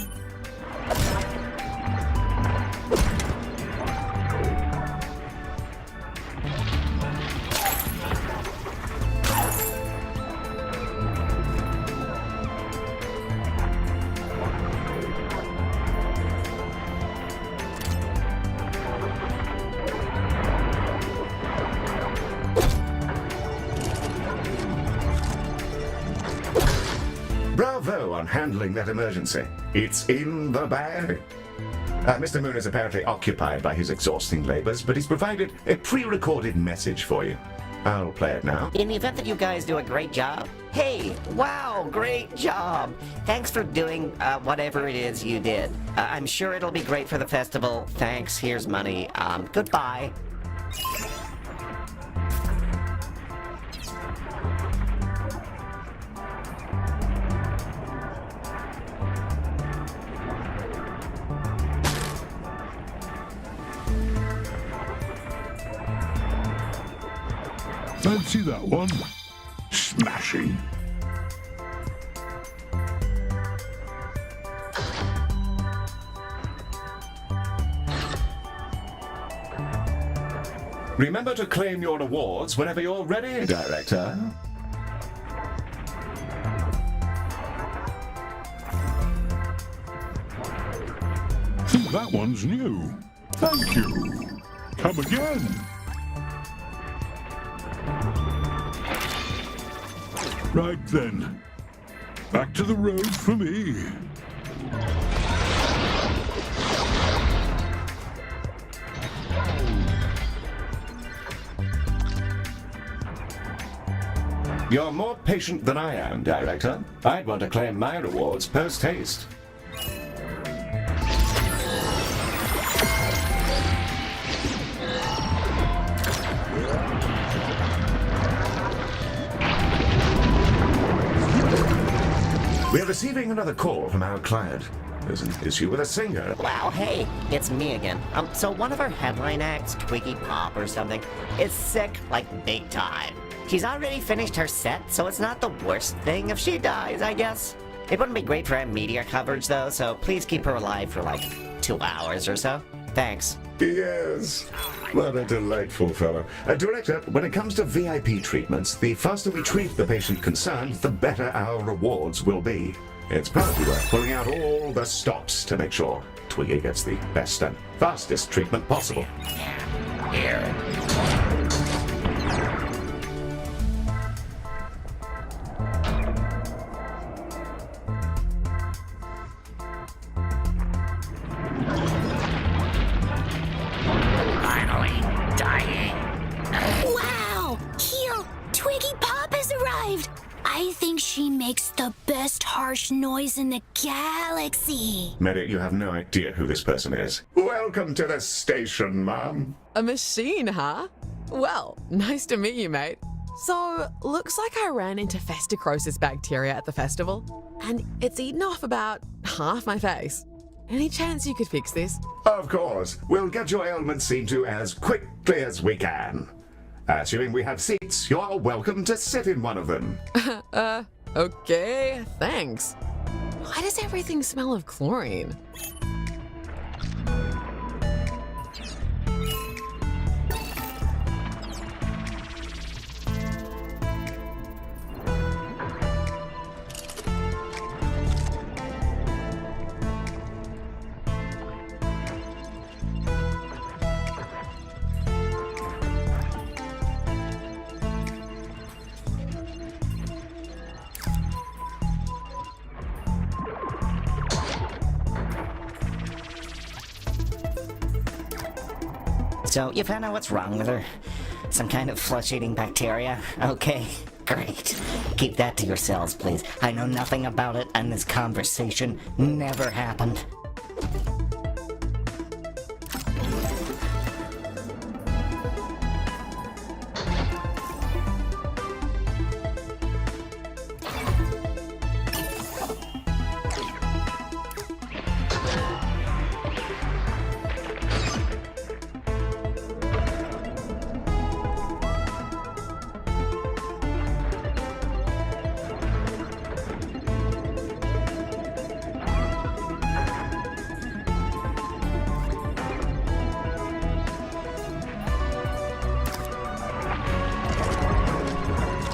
Bravo on handling that emergency. It's in the bag. Mr. Moon is apparently occupied by his exhausting labors, but he's provided a pre-recorded message for you. I'll play it now. In the event that you guys do a great job, hey, wow, great job. Thanks for doing whatever it is you did. I'm sure it'll be great for the festival. Thanks, here's money. Goodbye. Fancy that one? Smashing. Remember to claim your awards whenever you're ready, Director. Think that one's new. Thank you. Come again. Right then. Back to the road for me. You're more patient than I am, Director. I'd want to claim my rewards post-haste. We're receiving another call from our client. There's an issue with a singer. Wow, hey, it's me again. So one of our headline acts, Twiggy Pop or something, is sick, like big time. She's already finished her set, so it's not the worst thing if she dies, I guess. It wouldn't be great for media coverage though, so please keep her alive for like 2 hours or so. Thanks. Yes. What a delightful fellow. Director, when it comes to VIP treatments, the faster we treat the patient concerned, the better our rewards will be. It's probably worth pulling out all the stops to make sure Twiggy gets the best and fastest treatment possible. Here. Finally, dying. Wow! Heel! Twiggy Pop has arrived! I think she makes the best harsh noise in the galaxy. Medic, you have no idea who this person is. Welcome to the station, Mom. A machine, huh? Well, nice to meet you, mate. So, looks like I ran into festicrosis bacteria at the festival, and it's eaten off about half my face. Any chance you could fix this? Of course, we'll get your ailment seen to as quickly as we can. Assuming we have seats, you're welcome to sit in one of them. Okay, thanks. Why does everything smell of chlorine? So, you found out what's wrong with her? Some kind of flesh-eating bacteria? Okay, great. Keep that to yourselves, please. I know nothing about it, and this conversation never happened.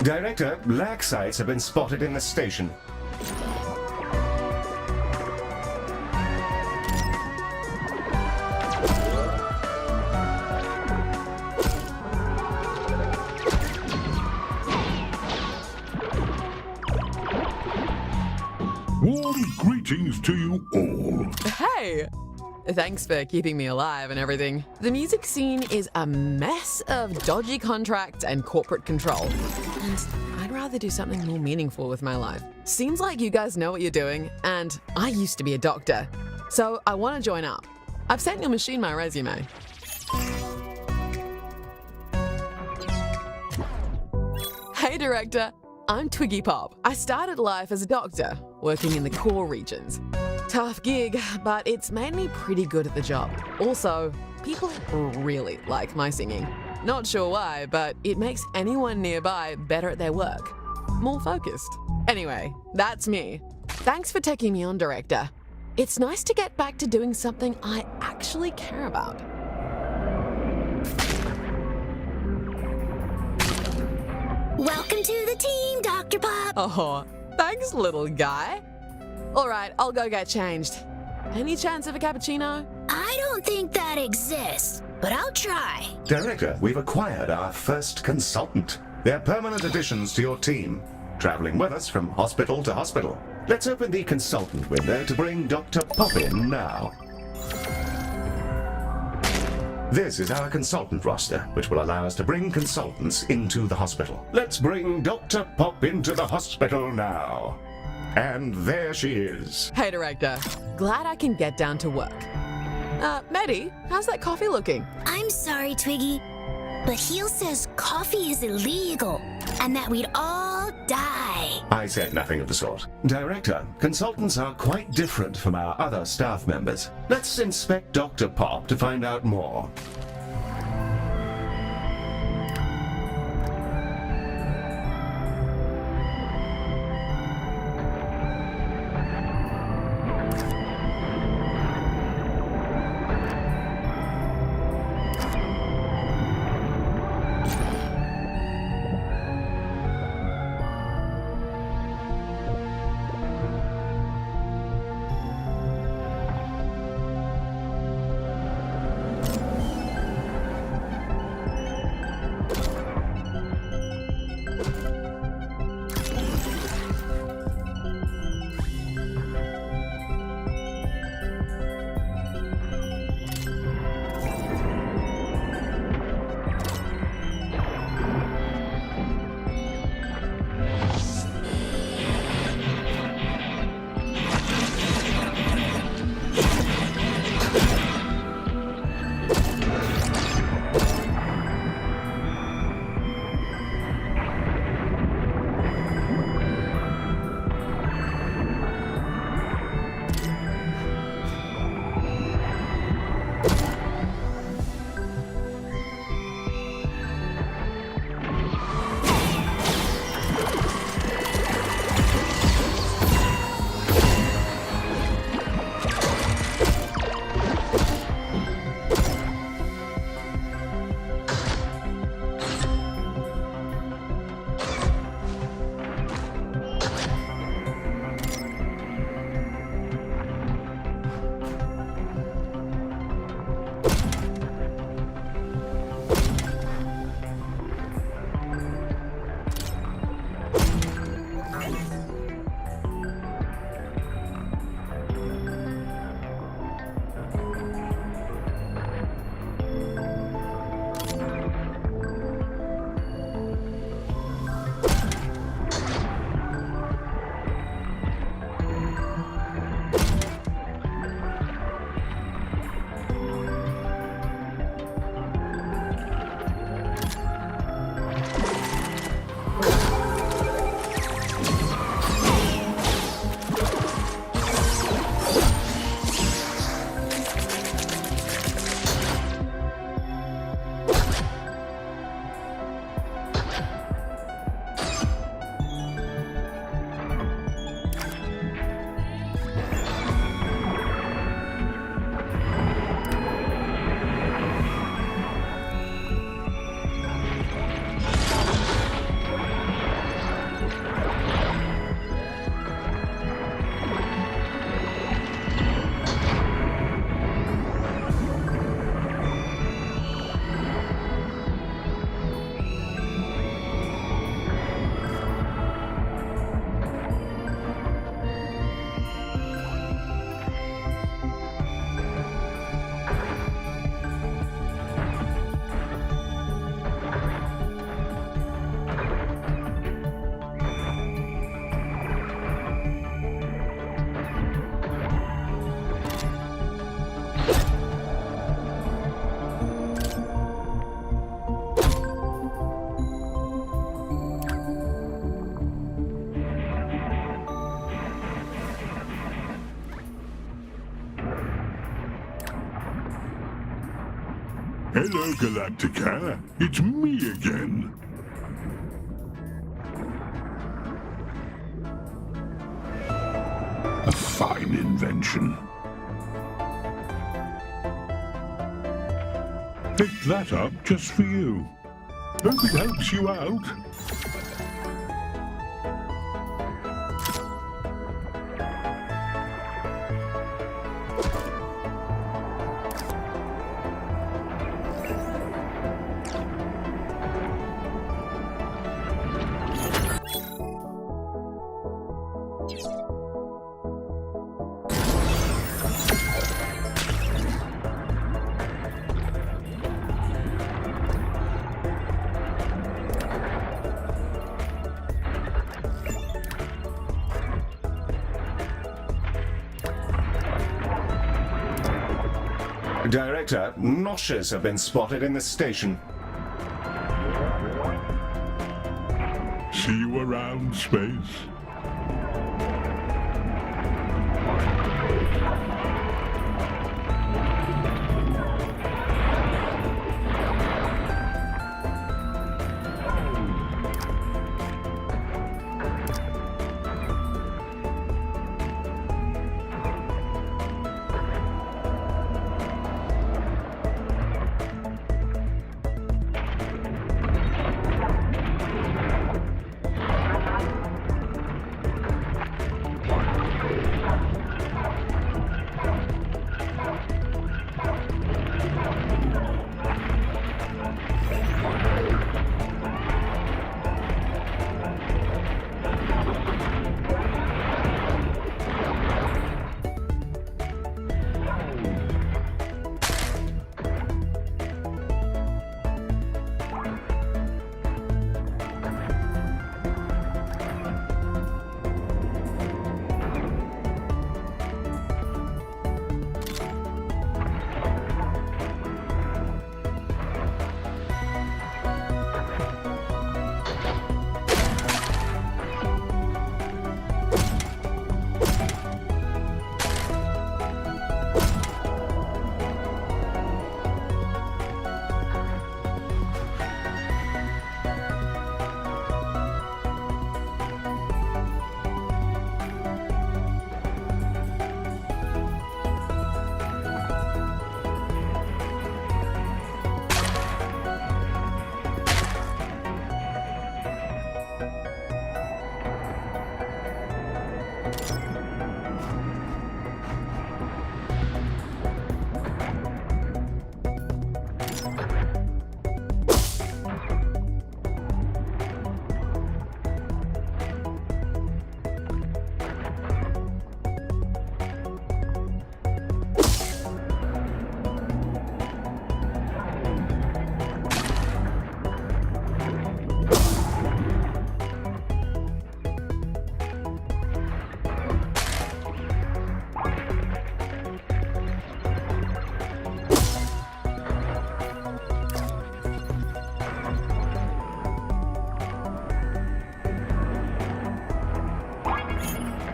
Director, lag sites have been spotted in the station. Warm greetings to you all. Hey! Thanks for keeping me alive and everything. The music scene is a mess of dodgy contracts and corporate control. And I'd rather do something more meaningful with my life. Seems like you guys know what you're doing, and I used to be a doctor. So I want to join up. I've sent your machine my resume. Hey, Director. I'm Twiggy Pop. I started life as a doctor, working in the core regions. Tough gig, but it's made me pretty good at the job. Also, people really like my singing. Not sure why, but it makes anyone nearby better at their work. More focused. Anyway, that's me. Thanks for taking me on, Director. It's nice to get back to doing something I actually care about. Welcome to the team, Dr. Pop. Oh, thanks, little guy. All right, I'll go get changed. Any chance of a cappuccino? I don't think that exists, but I'll try. Director, we've acquired our first consultant. They're permanent additions to your team, traveling with us from hospital to hospital. Let's open the consultant window to bring Dr. Pop in now. This is our consultant roster, which will allow us to bring consultants into the hospital. Let's bring Dr. Pop into the hospital now. And there she is. Hey, Director. Glad I can get down to work. Maddie, how's that coffee looking? I'm sorry, Twiggy, but Heel says coffee is illegal and that we'd all die. I said nothing of the sort. Director, consultants are quite different from our other staff members. Let's inspect Dr. Pop to find out more. Hello, Galacticare. It's me again. A fine invention. Picked that up just for you. Hope it helps you out. Director, noshes have been spotted in the station. See you around, Space.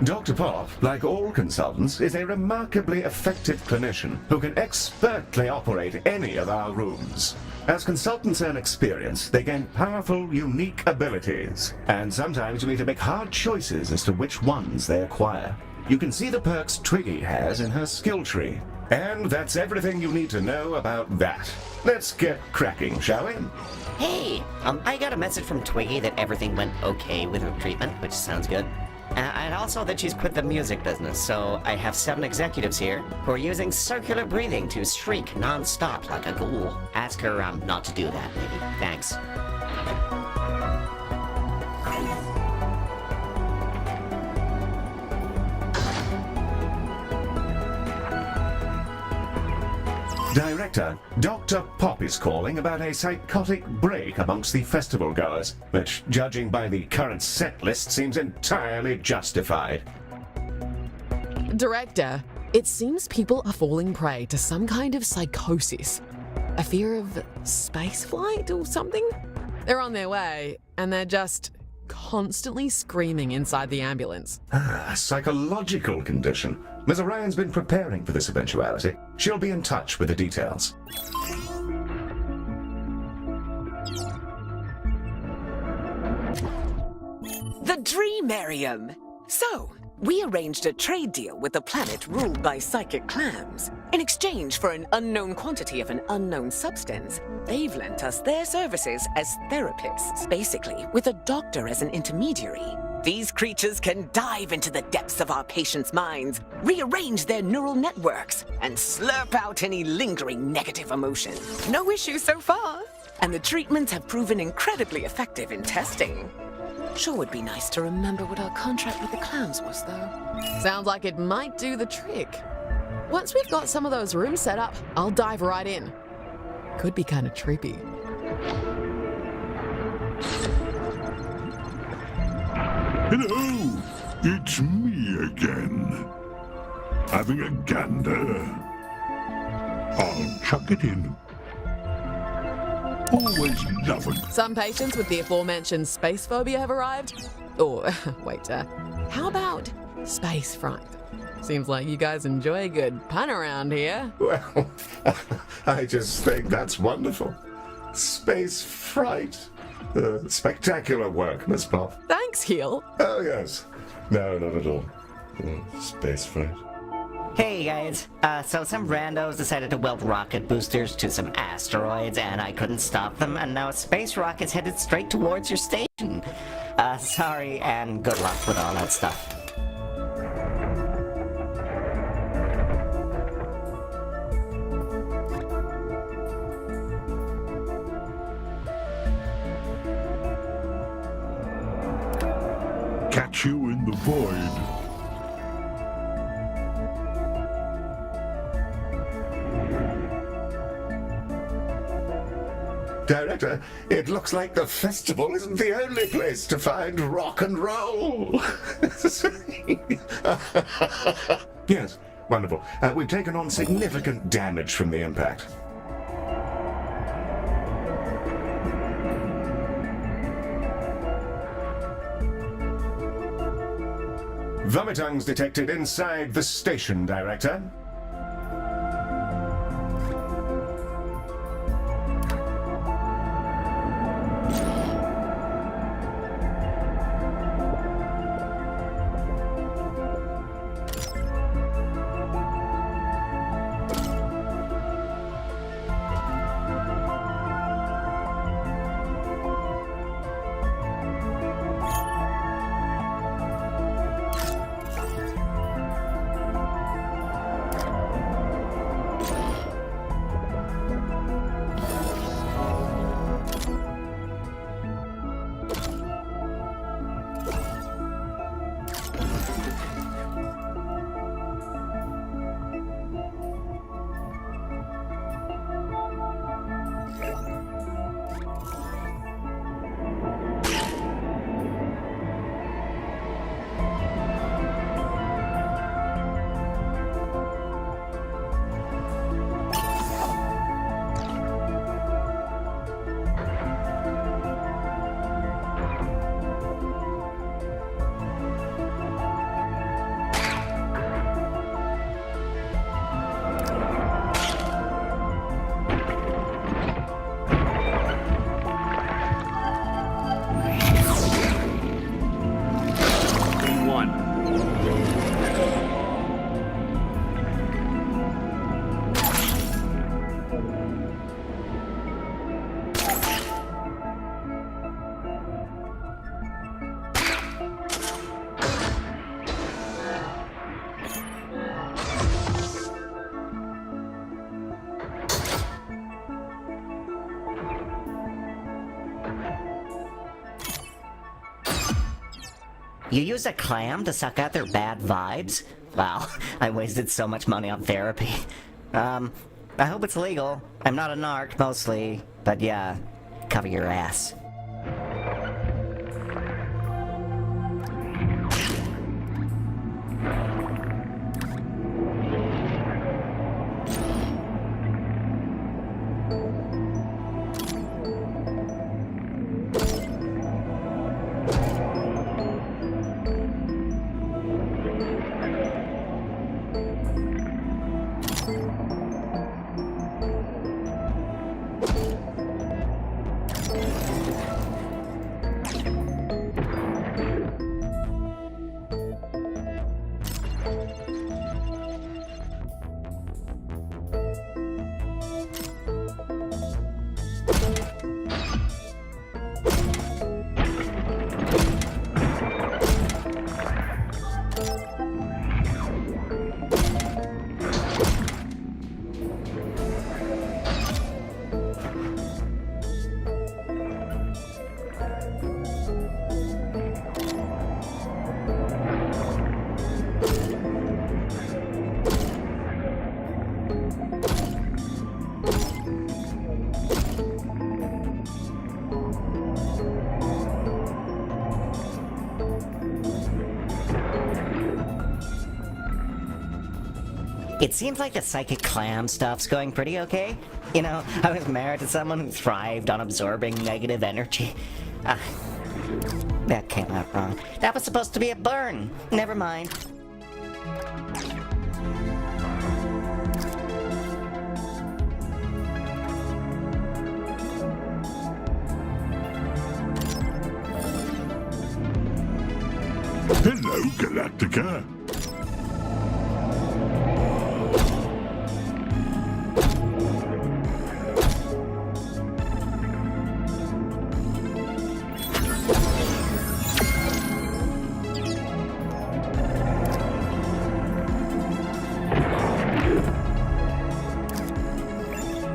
Dr. Pop, like all consultants, is a remarkably effective clinician who can expertly operate any of our rooms. As consultants earn experience, they gain powerful, unique abilities, and sometimes you need to make hard choices as to which ones they acquire. You can see the perks Twiggy has in her skill tree. And that's everything you need to know about that. Let's get cracking, shall we? Hey, I got a message from Twiggy that everything went okay with her treatment, which sounds good. And also that she's quit the music business, so I have 7 executives here who are using circular breathing to shriek non-stop like a ghoul. Ask her not to do that, maybe. Thanks. Director, Dr. Pop is calling about a psychotic break amongst the festival goers, which, judging by the current set list, seems entirely justified. Director, it seems people are falling prey to some kind of psychosis. A fear of spaceflight or something? They're on their way, and they're just constantly screaming inside the ambulance. A psychological condition. Ms. Orion's been preparing for this eventuality. She'll be in touch with the details. The Dreamarium! So, we arranged a trade deal with a planet ruled by psychic clams. In exchange for an unknown quantity of an unknown substance, they've lent us their services as therapists, basically with a doctor as an intermediary. These creatures can dive into the depths of our patients' minds, rearrange their neural networks, and slurp out any lingering negative emotion. No issues so far, and the treatments have proven incredibly effective in testing. Sure would be nice to remember what our contract with the clams was, though. Sounds like it might do the trick. Once we've got some of those rooms set up, I'll dive right in. Could be kind of trippy. Hello, it's me again. Having a gander. I'll chuck it in. Always loving. Some patients with the aforementioned space phobia have arrived. Or, wait, how about space fright? Seems like you guys enjoy a good pun around here. Well, I just think that's wonderful. Space fright. Spectacular work, Miss Pop. Thanks, Heel. Oh, yes. No, not at all. Space fright. Hey guys, so some randos decided to weld rocket boosters to some asteroids and I couldn't stop them, and now a space rocket's headed straight towards your station. Sorry and good luck with all that stuff. Catch you in the void. Director, it looks like the festival isn't the only place to find rock and roll. Yes, wonderful. We've taken on significant damage from the impact. Vomitungs detected inside the station, Director. You use a clam to suck out their bad vibes? Wow, I wasted so much money on therapy. I hope it's legal. I'm not a narc, mostly. But yeah, cover your ass. It seems like the psychic clam stuff's going pretty okay. You know, I was married to someone who thrived on absorbing negative energy. That came out wrong. That was supposed to be a burn. Never mind. Hello, Galactica.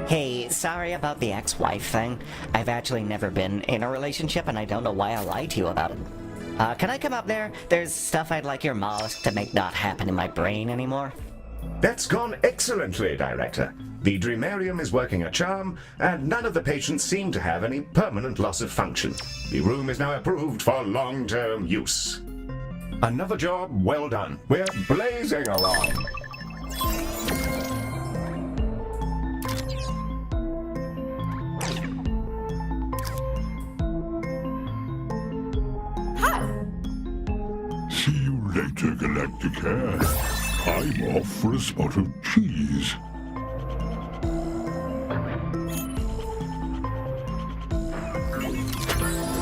Hey, sorry about the ex-wife thing. I've actually never been in a relationship and I don't know why I lied to you about it. Can I come up there? There's stuff I'd like your mollusk to make not happen in my brain anymore. That's gone excellently, Director. The Dreamarium is working a charm, and none of the patients seem to have any permanent loss of function. The room is now approved for long-term use. Another job well done. We're blazing along. See you later, Galacticare. I'm off for a spot of cheese.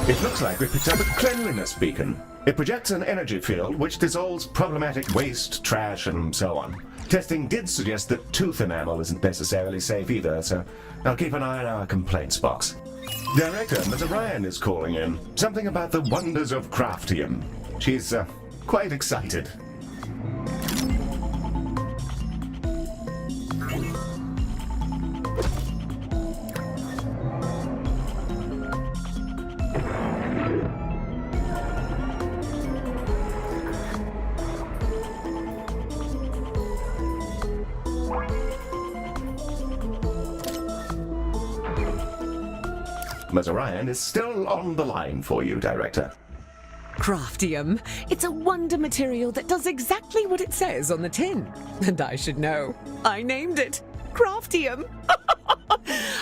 It looks like we picked up a cleanliness beacon. It projects an energy field which dissolves problematic waste, trash, and so on. Testing did suggest that tooth enamel isn't necessarily safe either, so I'll keep an eye on our complaints box. Director, Ms. Orion is calling in. Something about the wonders of Craftium. She's quite excited. Ms. Orion is still on the line for you, Director. Craftium. It's a wonder material that does exactly what it says on the tin. And I should know. I named it Craftium.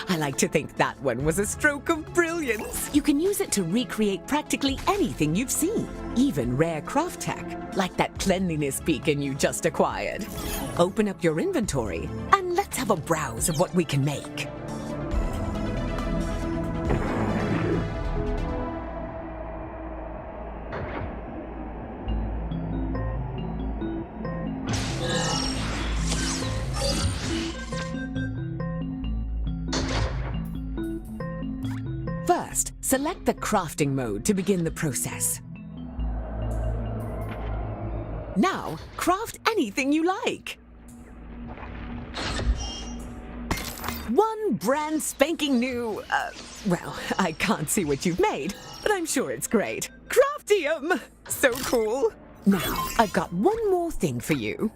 I like to think that one was a stroke of brilliance. You can use it to recreate practically anything you've seen, even rare craft tech, like that cleanliness beacon you just acquired. Open up your inventory and let's have a browse of what we can make. First, select the crafting mode to begin the process. Now, craft anything you like. One brand spanking new, well, I can't see what you've made, but I'm sure it's great. Craftium! So cool. Now, I've got one more thing for you.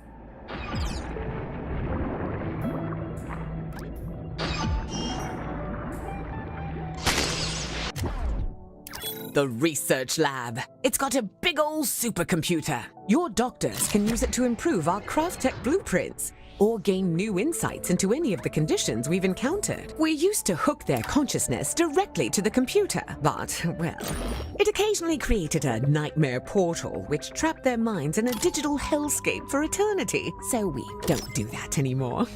The research lab. It's got a big old supercomputer. Your doctors can use it to improve our craft tech blueprints or gain new insights into any of the conditions we've encountered. We used to hook their consciousness directly to the computer, but, well, it occasionally created a nightmare portal which trapped their minds in a digital hellscape for eternity, so we don't do that anymore.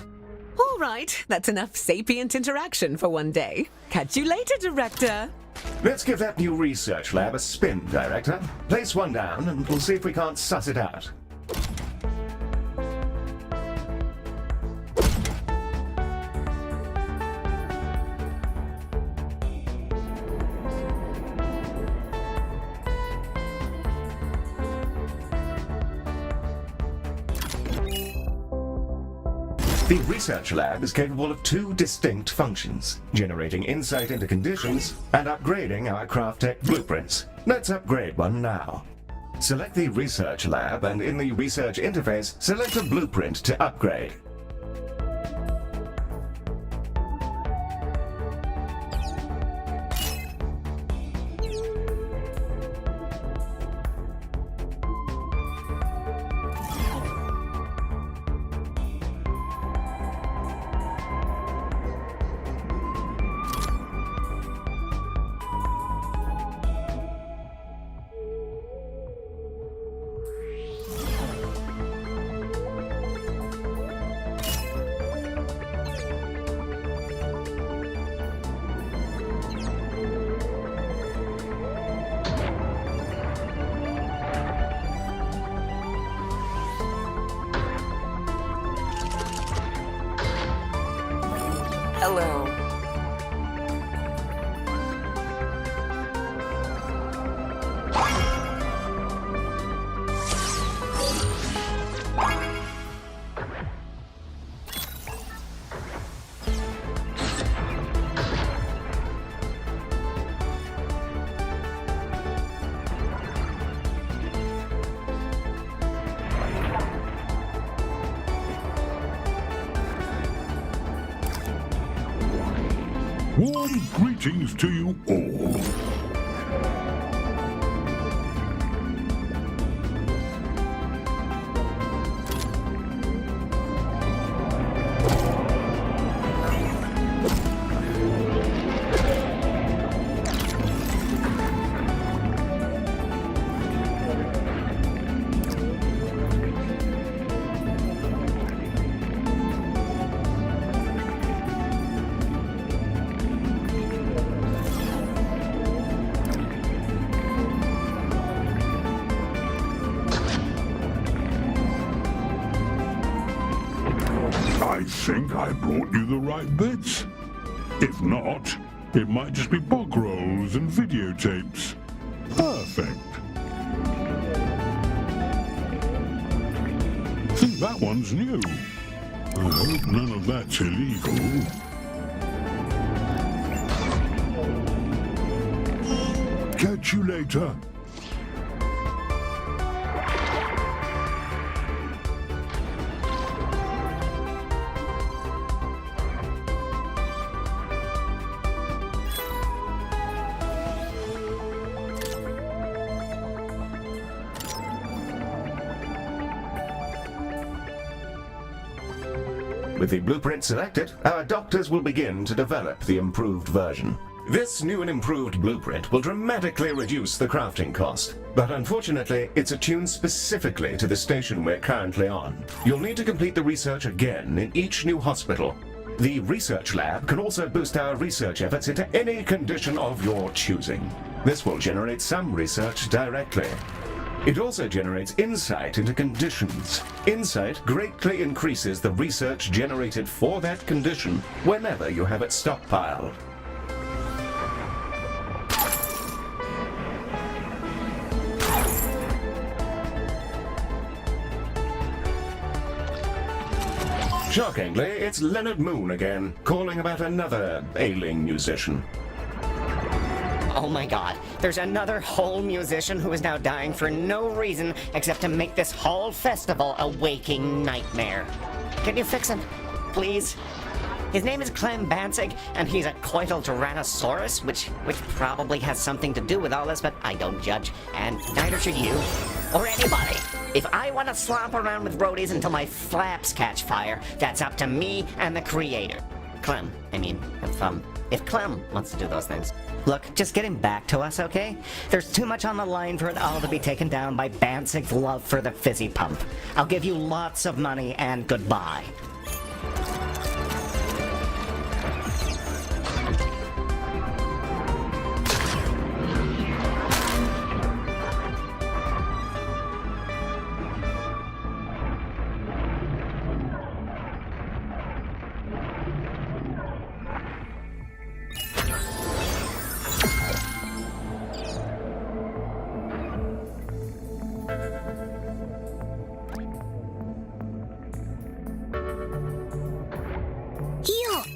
All right, that's enough sapient interaction for one day. Catch you later, Director. Let's give that new research lab a spin, Director. Place one down and we'll see if we can't suss it out. The research lab is capable of two distinct functions, generating insight into conditions and upgrading our craft tech blueprints. Let's upgrade one now. Select the research lab and in the research interface, select a blueprint to upgrade. Warm greetings to you all. I think I brought you the right bits. If not, it might just be bog rolls and videotapes. Perfect. Think that one's new. I hope none of that's illegal. Catch you later. With the blueprint selected, our doctors will begin to develop the improved version. This new and improved blueprint will dramatically reduce the crafting cost, but unfortunately, it's attuned specifically to the station we're currently on. You'll need to complete the research again in each new hospital. The research lab can also boost our research efforts into any condition of your choosing. This will generate some research directly. It also generates insight into conditions. Insight greatly increases the research generated for that condition whenever you have it stockpiled. Shockingly, it's Leonard Moon again, calling about another ailing musician. Oh my god, there's another whole musician who is now dying for no reason except to make this whole festival a waking nightmare. Can you fix him, please? His name is Clem Banzig, and he's a coital tyrannosaurus, which probably has something to do with all this, but I don't judge, and neither should you, or anybody. If I want to slop around with roadies until my flaps catch fire, that's up to me and the creator. Clem, I mean, if Clem wants to do those things. Look, just get him back to us, okay? There's too much on the line for it all to be taken down by Banzig's love for the fizzy pump. I'll give you lots of money and goodbye.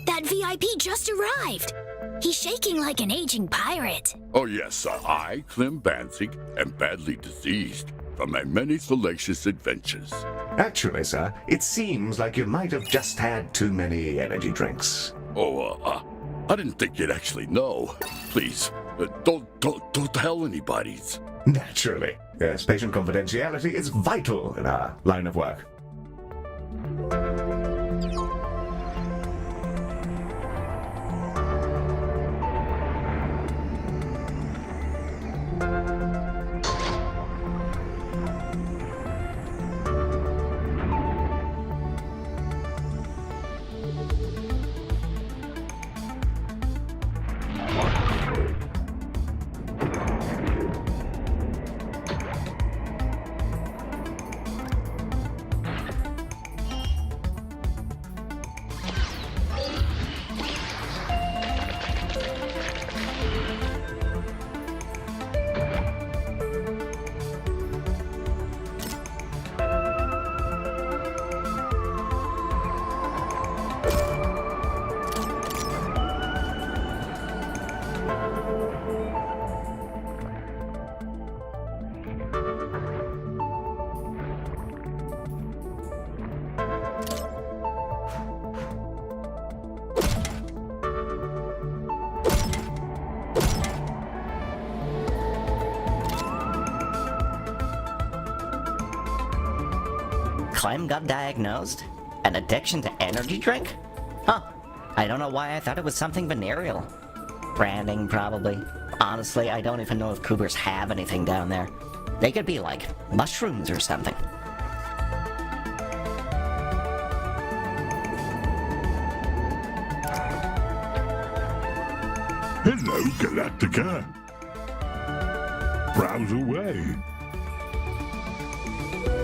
That VIP just arrived. He's shaking like an aging pirate. Oh yes, I, Clem Banzig, am badly diseased from my many salacious adventures. Actually, sir, it seems like you might have just had too many energy drinks. Oh, I didn't think you'd actually know. Please, don't tell anybody. Naturally. Yes, patient confidentiality is vital in our line of work. Clem got diagnosed? An addiction to energy drink? Huh. I don't know why I thought it was something venereal. Branding, probably. Honestly, I don't even know if cougars have anything down there. They could be like mushrooms or something. Hello, Galactica. Browse away.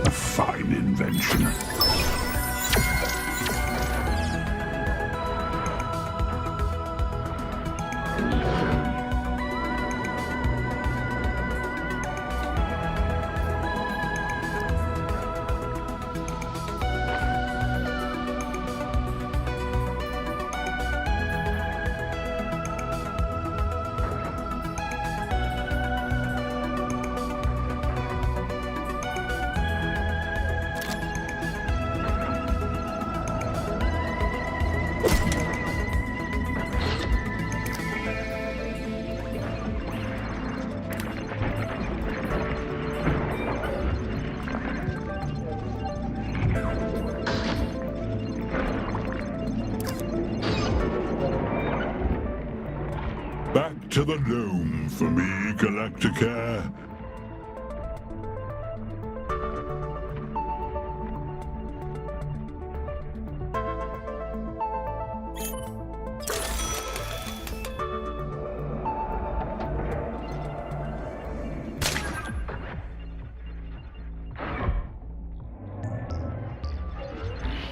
A fine invention. Back to the loom for me, Galacticare.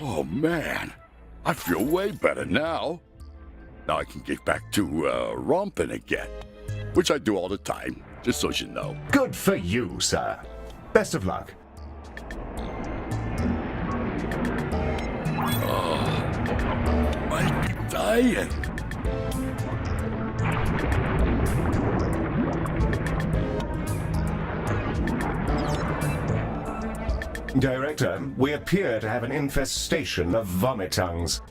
Oh man, I feel way better now. Now I can get back to romping again, which I do all the time, just so you know. Good for you, sir. Best of luck. I'm dying. Director, we appear to have an infestation of vomitungs.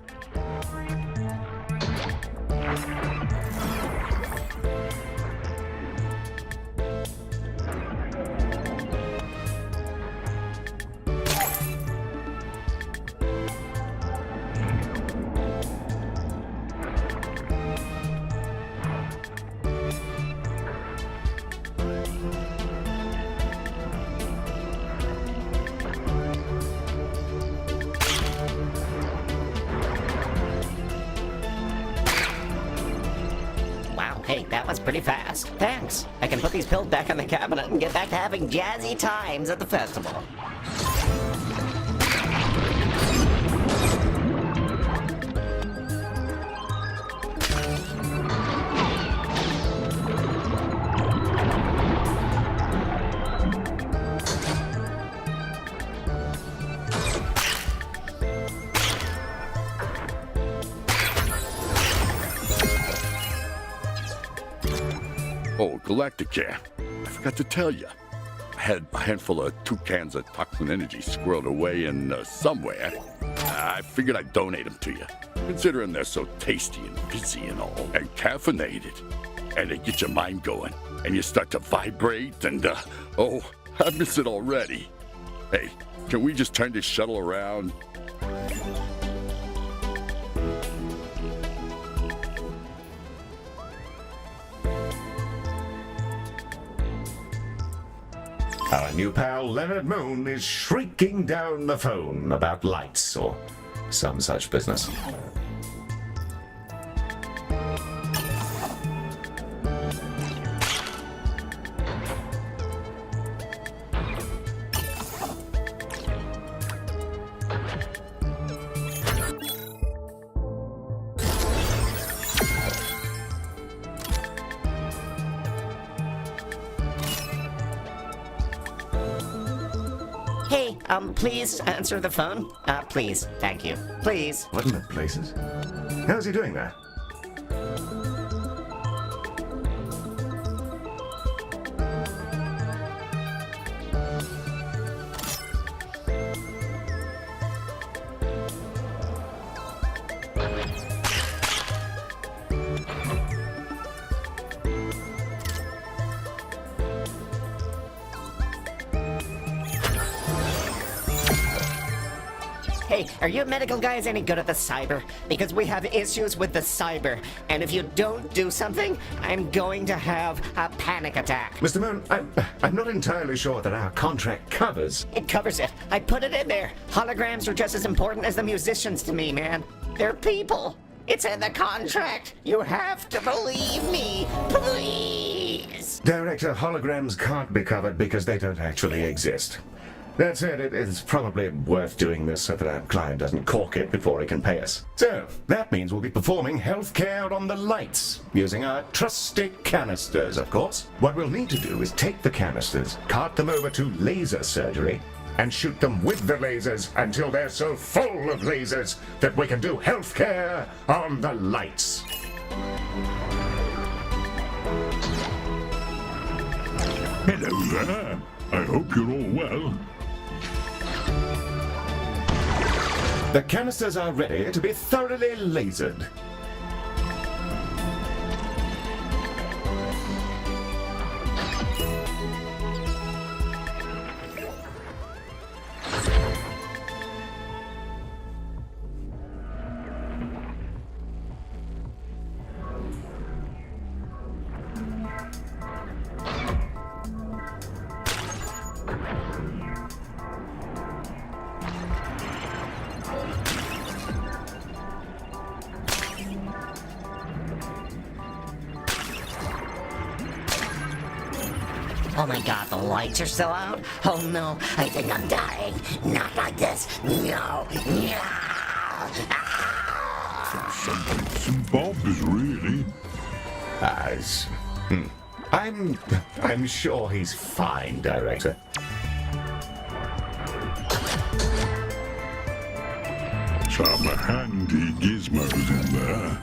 Hey, that was pretty fast. Thanks. I can put these pills back in the cabinet and get back to having jazzy times at the festival. Oh, Galacticare, I forgot to tell you. I had a handful of 2 cans of toxin energy squirreled away in somewhere. I figured I'd donate them to you, considering they're so tasty and fizzy and all, and caffeinated. And they get your mind going, and you start to vibrate, and oh, I miss it already. Hey, can we just turn this shuttle around? Our new pal Leonard Moon is shrieking down the phone about lights or some such business. Hey, please answer the phone. Please, thank you. Please. What in the places? How's he doing there? Hey, are you medical guys any good at the cyber? Because we have issues with the cyber, and if you don't do something, I'm going to have a panic attack. Mr. Moon, I'm not entirely sure that our contract covers. It covers it. I put it in there. Holograms are just as important as the musicians to me, man. They're people. It's in the contract. You have to believe me, please. Director, holograms can't be covered because they don't actually exist. That said, it's probably worth doing this so that our client doesn't cork it before he can pay us. So, that means we'll be performing healthcare on the lights, using our trusty canisters, of course. What we'll need to do is take the canisters, cart them over to laser surgery, and shoot them with the lasers until they're so full of lasers that we can do healthcare on the lights. Hello there. I hope you're all well. The canisters are ready to be thoroughly lasered. Oh my god, the lights are still out? Oh no, I think I'm dying. Not like this. No. No. Ah! Some bobs, really. I'm sure he's fine, Director. Some handy gizmos in there.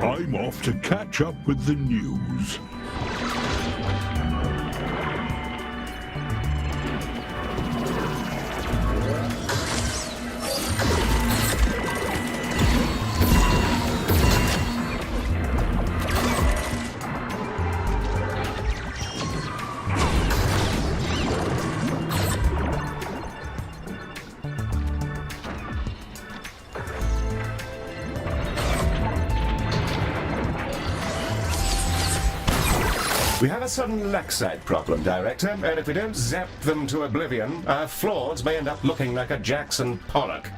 I'm off to catch up with the news. We have a sudden laxite problem, Director, and if we don't zap them to oblivion, our floors may end up looking like a Jackson Pollock.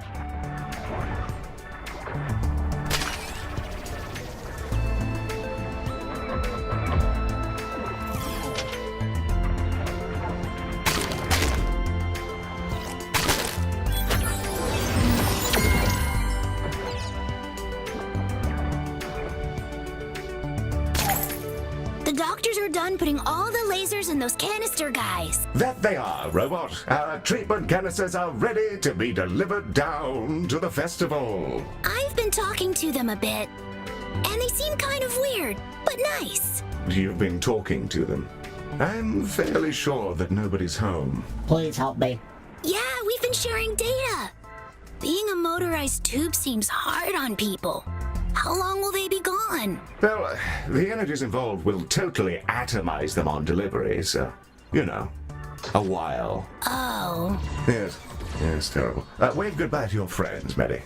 The doctors are done putting all the lasers in those canister guys. That they are, Robot. Our treatment canisters are ready to be delivered down to the festival. I've been talking to them a bit, and they seem kind of weird, but nice. You've been talking to them. I'm fairly sure that nobody's home. Please help me. Yeah, we've been sharing data. Being a motorized tube seems hard on people. How long will they be gone? Well, the energies involved will totally atomize them on delivery, so, you know, a while. Oh. Yes, terrible. Wave goodbye to your friends, Maddie.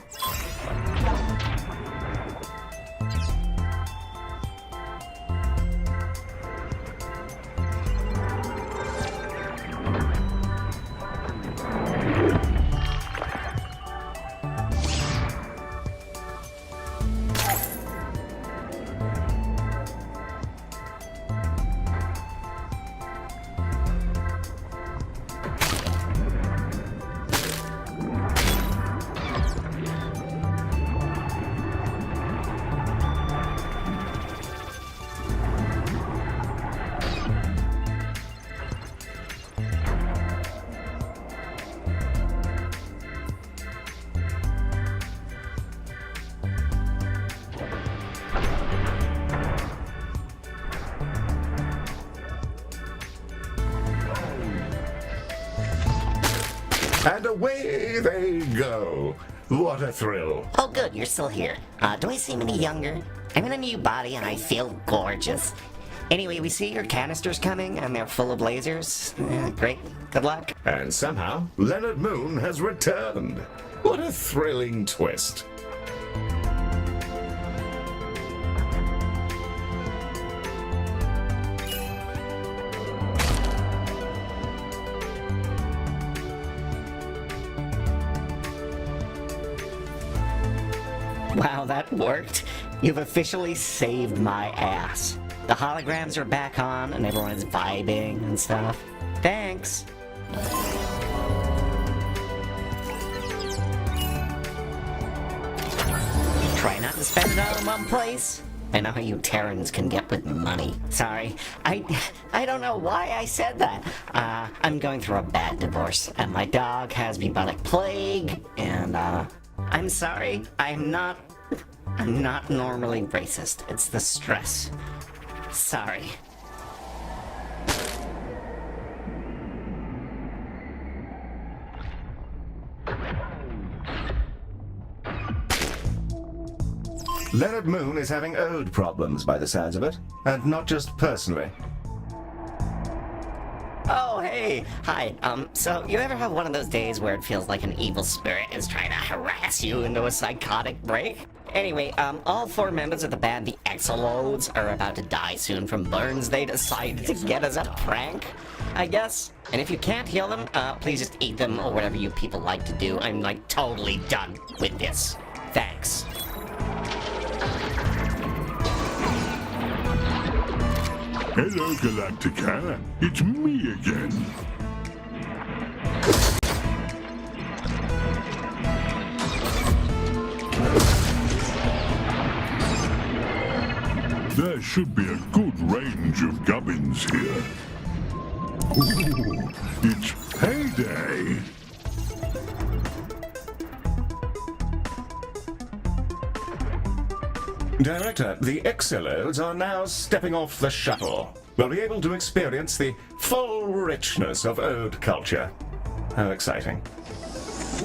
And away they go. What a thrill. Oh good, you're still here. Do I seem any younger? I'm in a new body and I feel gorgeous. Anyway, we see your canisters coming, and they're full of lasers. Great. Good luck. And somehow, Leonard Moon has returned. What a thrilling twist. Wow, that worked. You've officially saved my ass. The holograms are back on and everyone is vibing and stuff. Thanks. Try not to spend it all in one place. I know how you Terrans can get with money. Sorry, I don't know why I said that. I'm going through a bad divorce, and my dog has bubonic plague, and I'm sorry. I'm not normally racist. It's the stress. Sorry. Leonard Moon is having ode problems by the sounds of it, and not just personally. Oh, hey. Hi. So you ever have one of those days where it feels like an evil spirit is trying to harass you into a psychotic break? Anyway, all 4 members of the band, the Exolodes, are about to die soon from burns they decided to get as a prank, I guess. And if you can't heal them, please just eat them or whatever you people like to do. I'm, like, totally done with this. Thanks. Hello, Galacticare. It's me again. There should be a good range of gubbins here. Ooh, it's payday! Director, the Exolodes are now stepping off the shuttle. We'll be able to experience the full richness of ode culture. How exciting.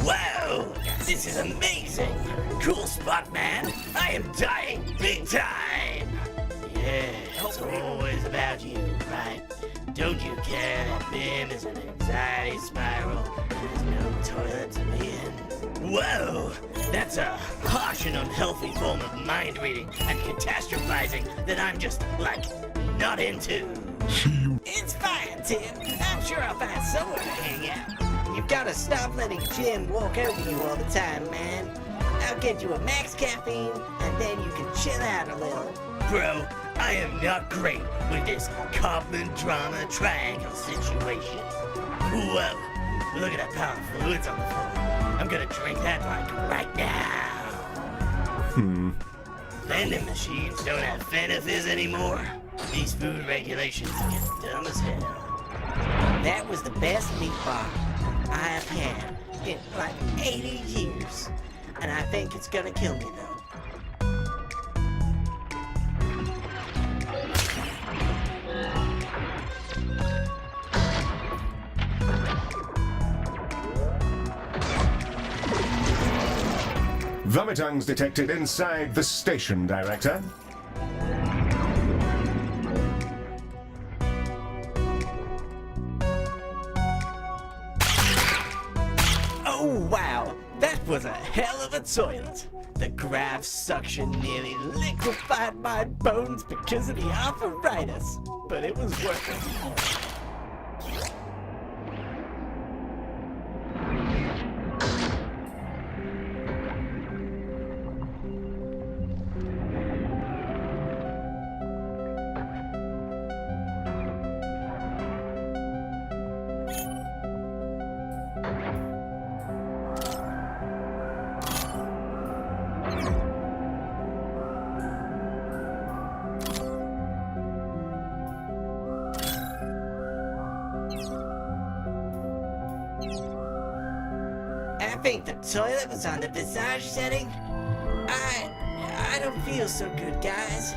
Whoa! This is amazing! Cool spot, man! I am dying big time! Yeah, it's always about you, right? Don't you care that BIM is an anxiety spiral and there's no toilet to be in? Whoa! That's a harsh and unhealthy form of mind reading and catastrophizing that I'm just, like, not into. It's fine, Tim. I'm sure I'll find somewhere to hang out. You've gotta stop letting Jim walk over you all the time, man. I'll get you a max caffeine, and then you can chill out a little. Bro, I am not great with this Kaufman drama triangle situation. Whoa, look at that pile of fluids on the floor. I'm gonna drink that like right now. Vending machines don't have Fenifizz anymore. These food regulations get dumb as hell. That was the best meat bar I have had in like 80 years. And I think it's gonna kill me though. Vomitungs detected inside the station, Director. Oh wow, that was a hell of a toilet. The grav suction nearly liquefied my bones because of the arthritis, but it was worth it. I think the toilet was on the visage setting. I don't feel so good, guys.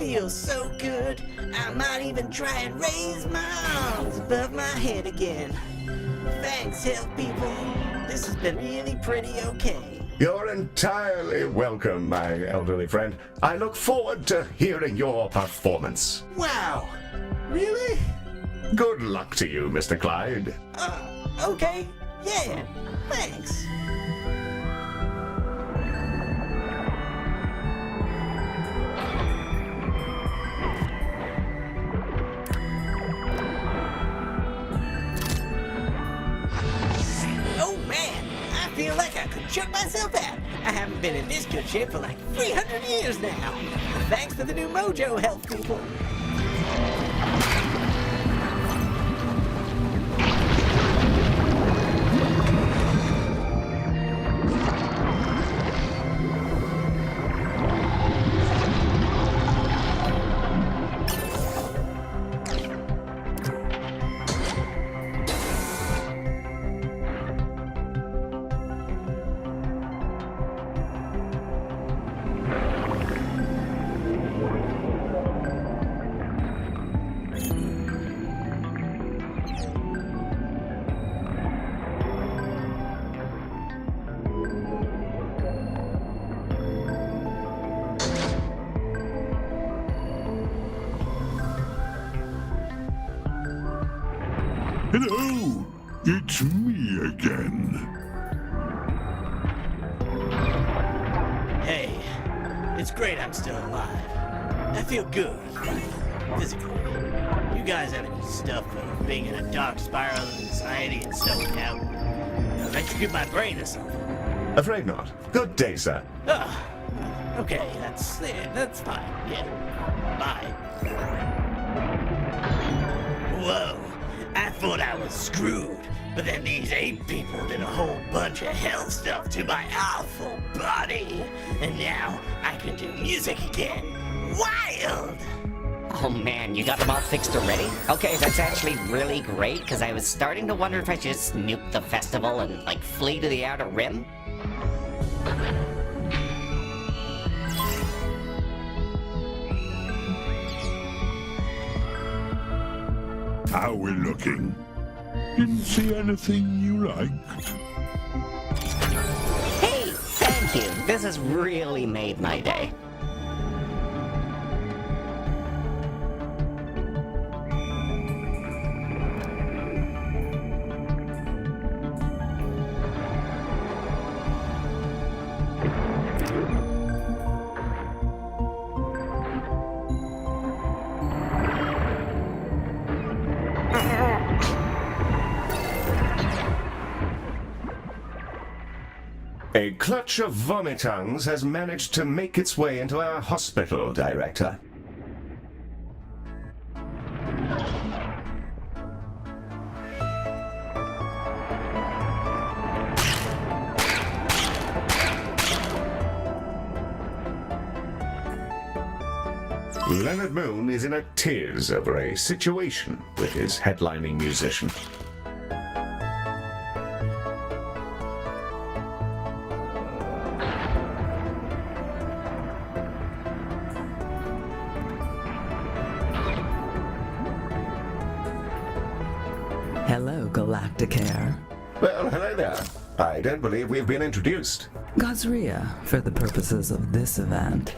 feels so good. I might even try and raise my arms above my head again. Thanks, health people. This has been really pretty okay. You're entirely welcome, my elderly friend. I look forward to hearing your performance. Wow. Really? Good luck to you, Mr. Clyde. Okay. Yeah. Thanks. Oh man, I feel like I could choke myself out. I haven't been in this good shape for like 300 years now. Thanks to the new Mojo health people. Hello, it's me again. Hey, it's great I'm still alive. I feel good, physically. You guys have any stuff for being in a dark spiral of anxiety and self-doubt? Electrocute my brain or something? Afraid not. Good day, sir. Okay, that's fine. Yeah. Bye. Whoa. I thought I was screwed, but then these ape people did a whole bunch of hell stuff to my awful body. And now I can do music again. Wild! Oh man, you got them all fixed already? Okay, that's actually really great, because I was starting to wonder if I should just nuke the festival and, like, flee to the Outer Rim. How we looking? Didn't see anything you liked? Hey, thank you. This has really made my day. A clutch of vomitungs has managed to make its way into our hospital, Director. Leonard Moon is in a tears over a situation with his headlining musician. Hello, Galacticare. Well, hello there. I don't believe we've been introduced. Gazria, for the purposes of this event.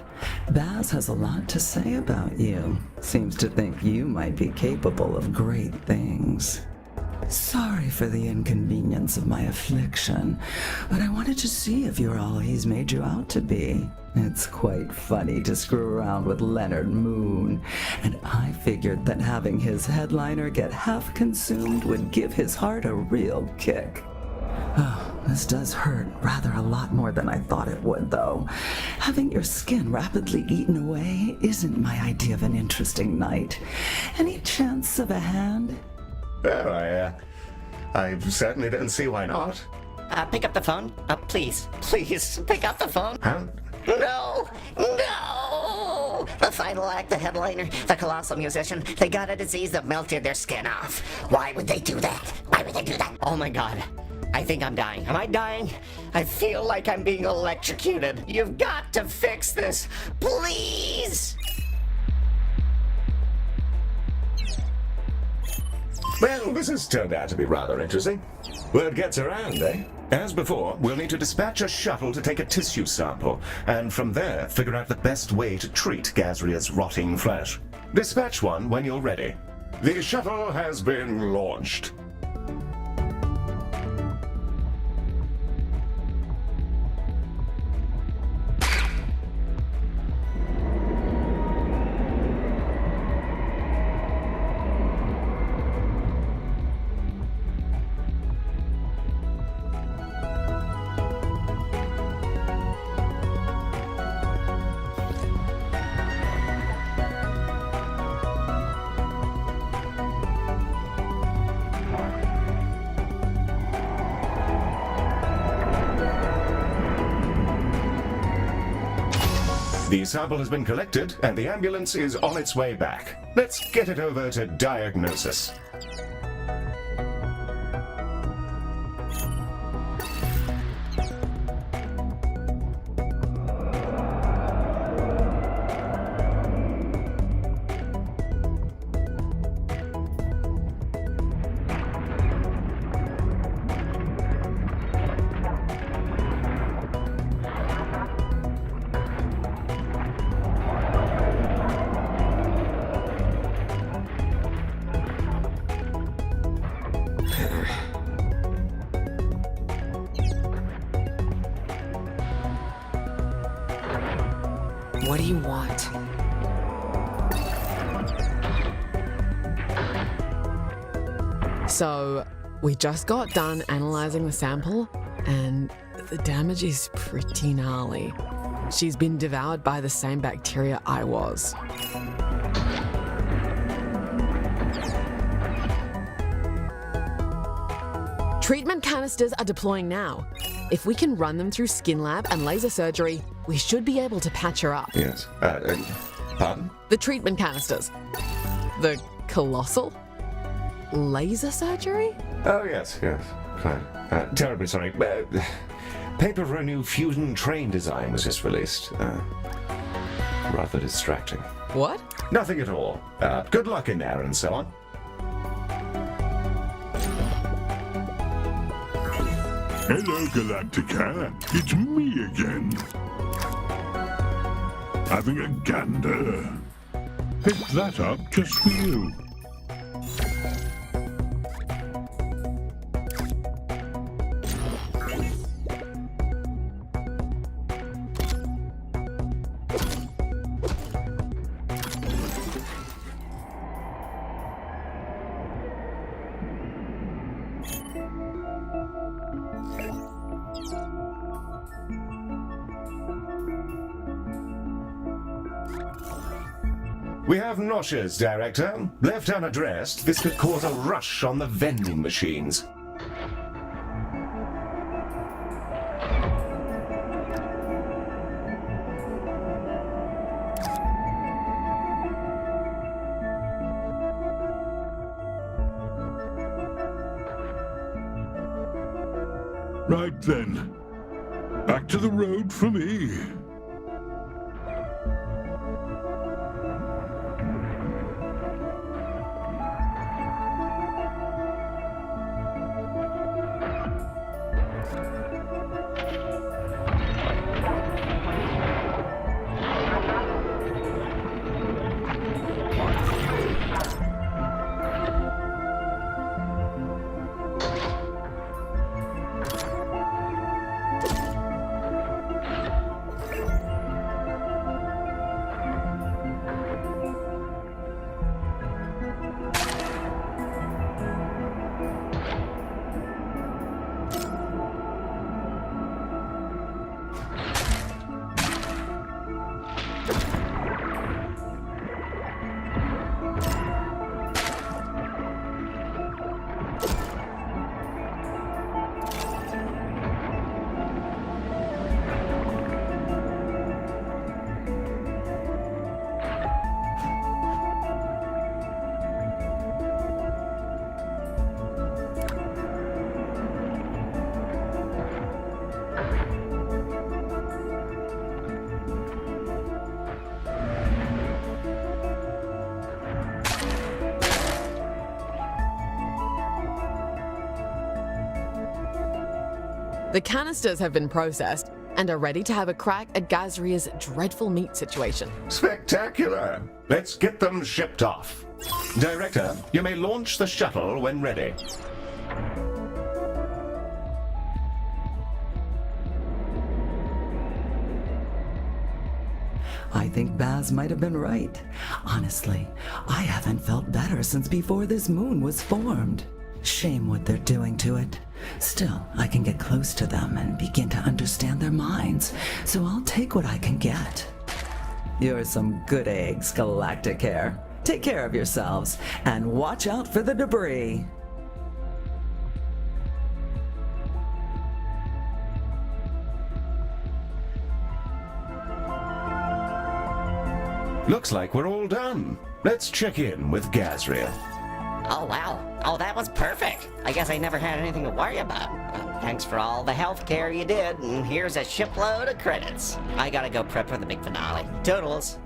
Baz has a lot to say about you. Seems to think you might be capable of great things. Sorry for the inconvenience of my affliction, but I wanted to see if you're all he's made you out to be. It's quite funny to screw around with Leonard Moon, and I figured that having his headliner get half consumed would give his heart a real kick. Oh, this does hurt rather a lot more than I thought it would, though. Having your skin rapidly eaten away isn't my idea of an interesting night. Any chance of a hand? Well, I certainly don't see why not. Pick up the phone. Please, pick up the phone. Huh? No! The final act, the headliner, the colossal musician, they got a disease that melted their skin off. Why would they do that? Why would they do that? Oh my god. I think I'm dying. Am I dying? I feel like I'm being electrocuted. You've got to fix this. Please! Well, this has turned out to be rather interesting. Word gets around, eh? As before, we'll need to dispatch a shuttle to take a tissue sample, and from there figure out the best way to treat Gazria's rotting flesh. Dispatch one when you're ready. The shuttle has been launched. The sample has been collected, and the ambulance is on its way back. Let's get it over to diagnosis. What do you want? So, we just got done analysing the sample, and the damage is pretty gnarly. She's been devoured by the same bacteria I was. Treatment canisters are deploying now. If we can run them through skin lab and laser surgery, we should be able to patch her up. Yes. Pardon? The treatment canisters. The colossal? Laser surgery? Oh, yes. Fine. Terribly sorry. Paper for a new fusion train design was just released. Rather distracting. What? Nothing at all. Good luck in there and so on. Hello, Galacticare. It's me again. Having a gander. Picked that up just for you. We have noshes, Director. Left unaddressed, this could cause a rush on the vending machines. Right then. Back to the road for me. The canisters have been processed and are ready to have a crack at Gazria's dreadful meat situation. Spectacular! Let's get them shipped off. Director, you may launch the shuttle when ready. I think Baz might have been right. Honestly, I haven't felt better since before this moon was formed. Shame what they're doing to it. Still, I can get close to them and begin to understand their minds, so I'll take what I can get. You're some good eggs, Galacticare. Take care of yourselves, and watch out for the debris. Looks like we're all done. Let's check in with Gazria. Oh, wow. Oh, that was perfect. I guess I never had anything to worry about. Thanks for all the health care you did, and here's a shipload of credits. I gotta go prep for the big finale. Toodles.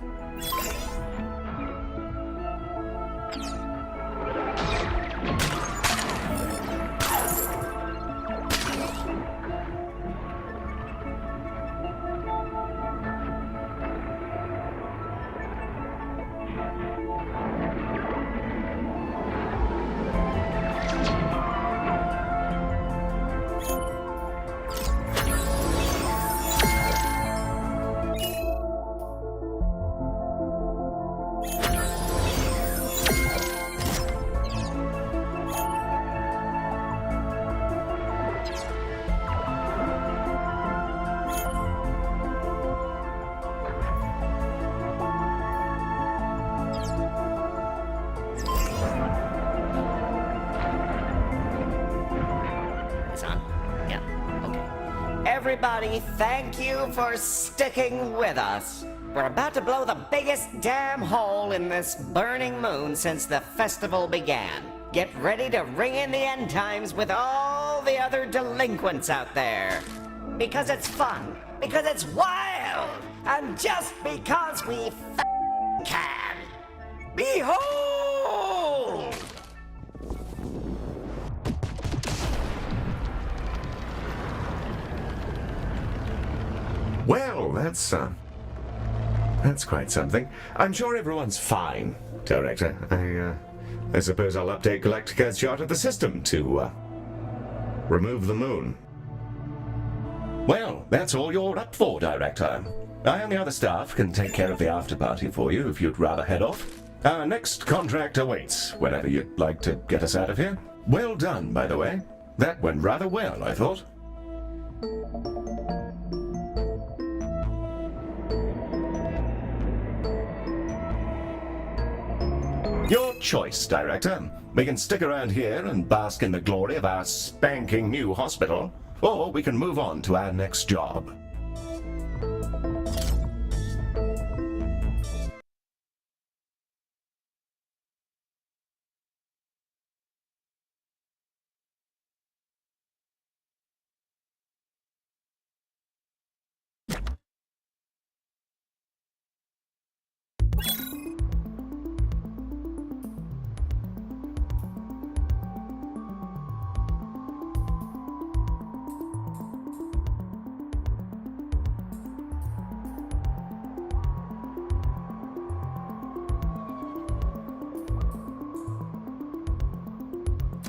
Everybody, thank you for sticking with us. We're about to blow the biggest damn hole in this burning moon since the festival began. Get ready to ring in the end times with all the other delinquents out there. Because it's fun, because it's wild, and just because we can. Behold! Well, that's quite something. I'm sure everyone's fine, Director. I suppose I'll update Galacticare's chart of the system to, remove the moon. Well, that's all you're up for, Director. I and the other staff can take care of the after-party for you if you'd rather head off. Our next contract awaits, whenever you'd like to get us out of here. Well done, by the way. That went rather well, I thought. Your choice, Director. We can stick around here and bask in the glory of our spanking new hospital, or we can move on to our next job.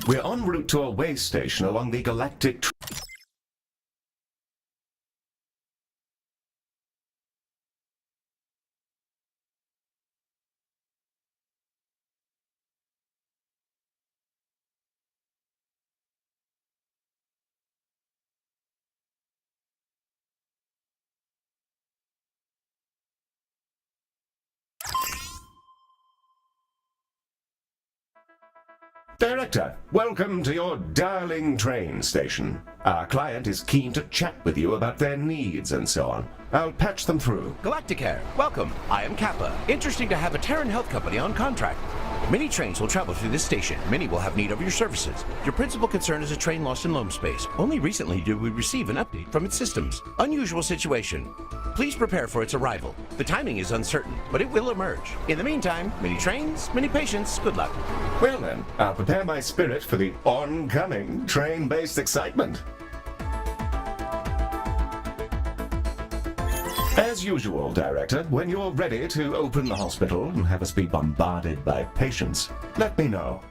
We're en route to a way station along the Galactic Director, welcome to your darling train station. Our client is keen to chat with you about their needs and so on. I'll patch them through. Galacticare, welcome. I am Kappa. Interesting to have a Terran health company on contract. Many trains will travel through this station. Many will have need of your services. Your principal concern is a train lost in loam space. Only recently did we receive an update from its systems. Unusual situation. Please prepare for its arrival. The timing is uncertain, but it will emerge. In the meantime, many trains, many patients. Good luck. Well then, I'll prepare my spirit for the oncoming train-based excitement. As usual, Director, when you're ready to open the hospital and have us be bombarded by patients, let me know.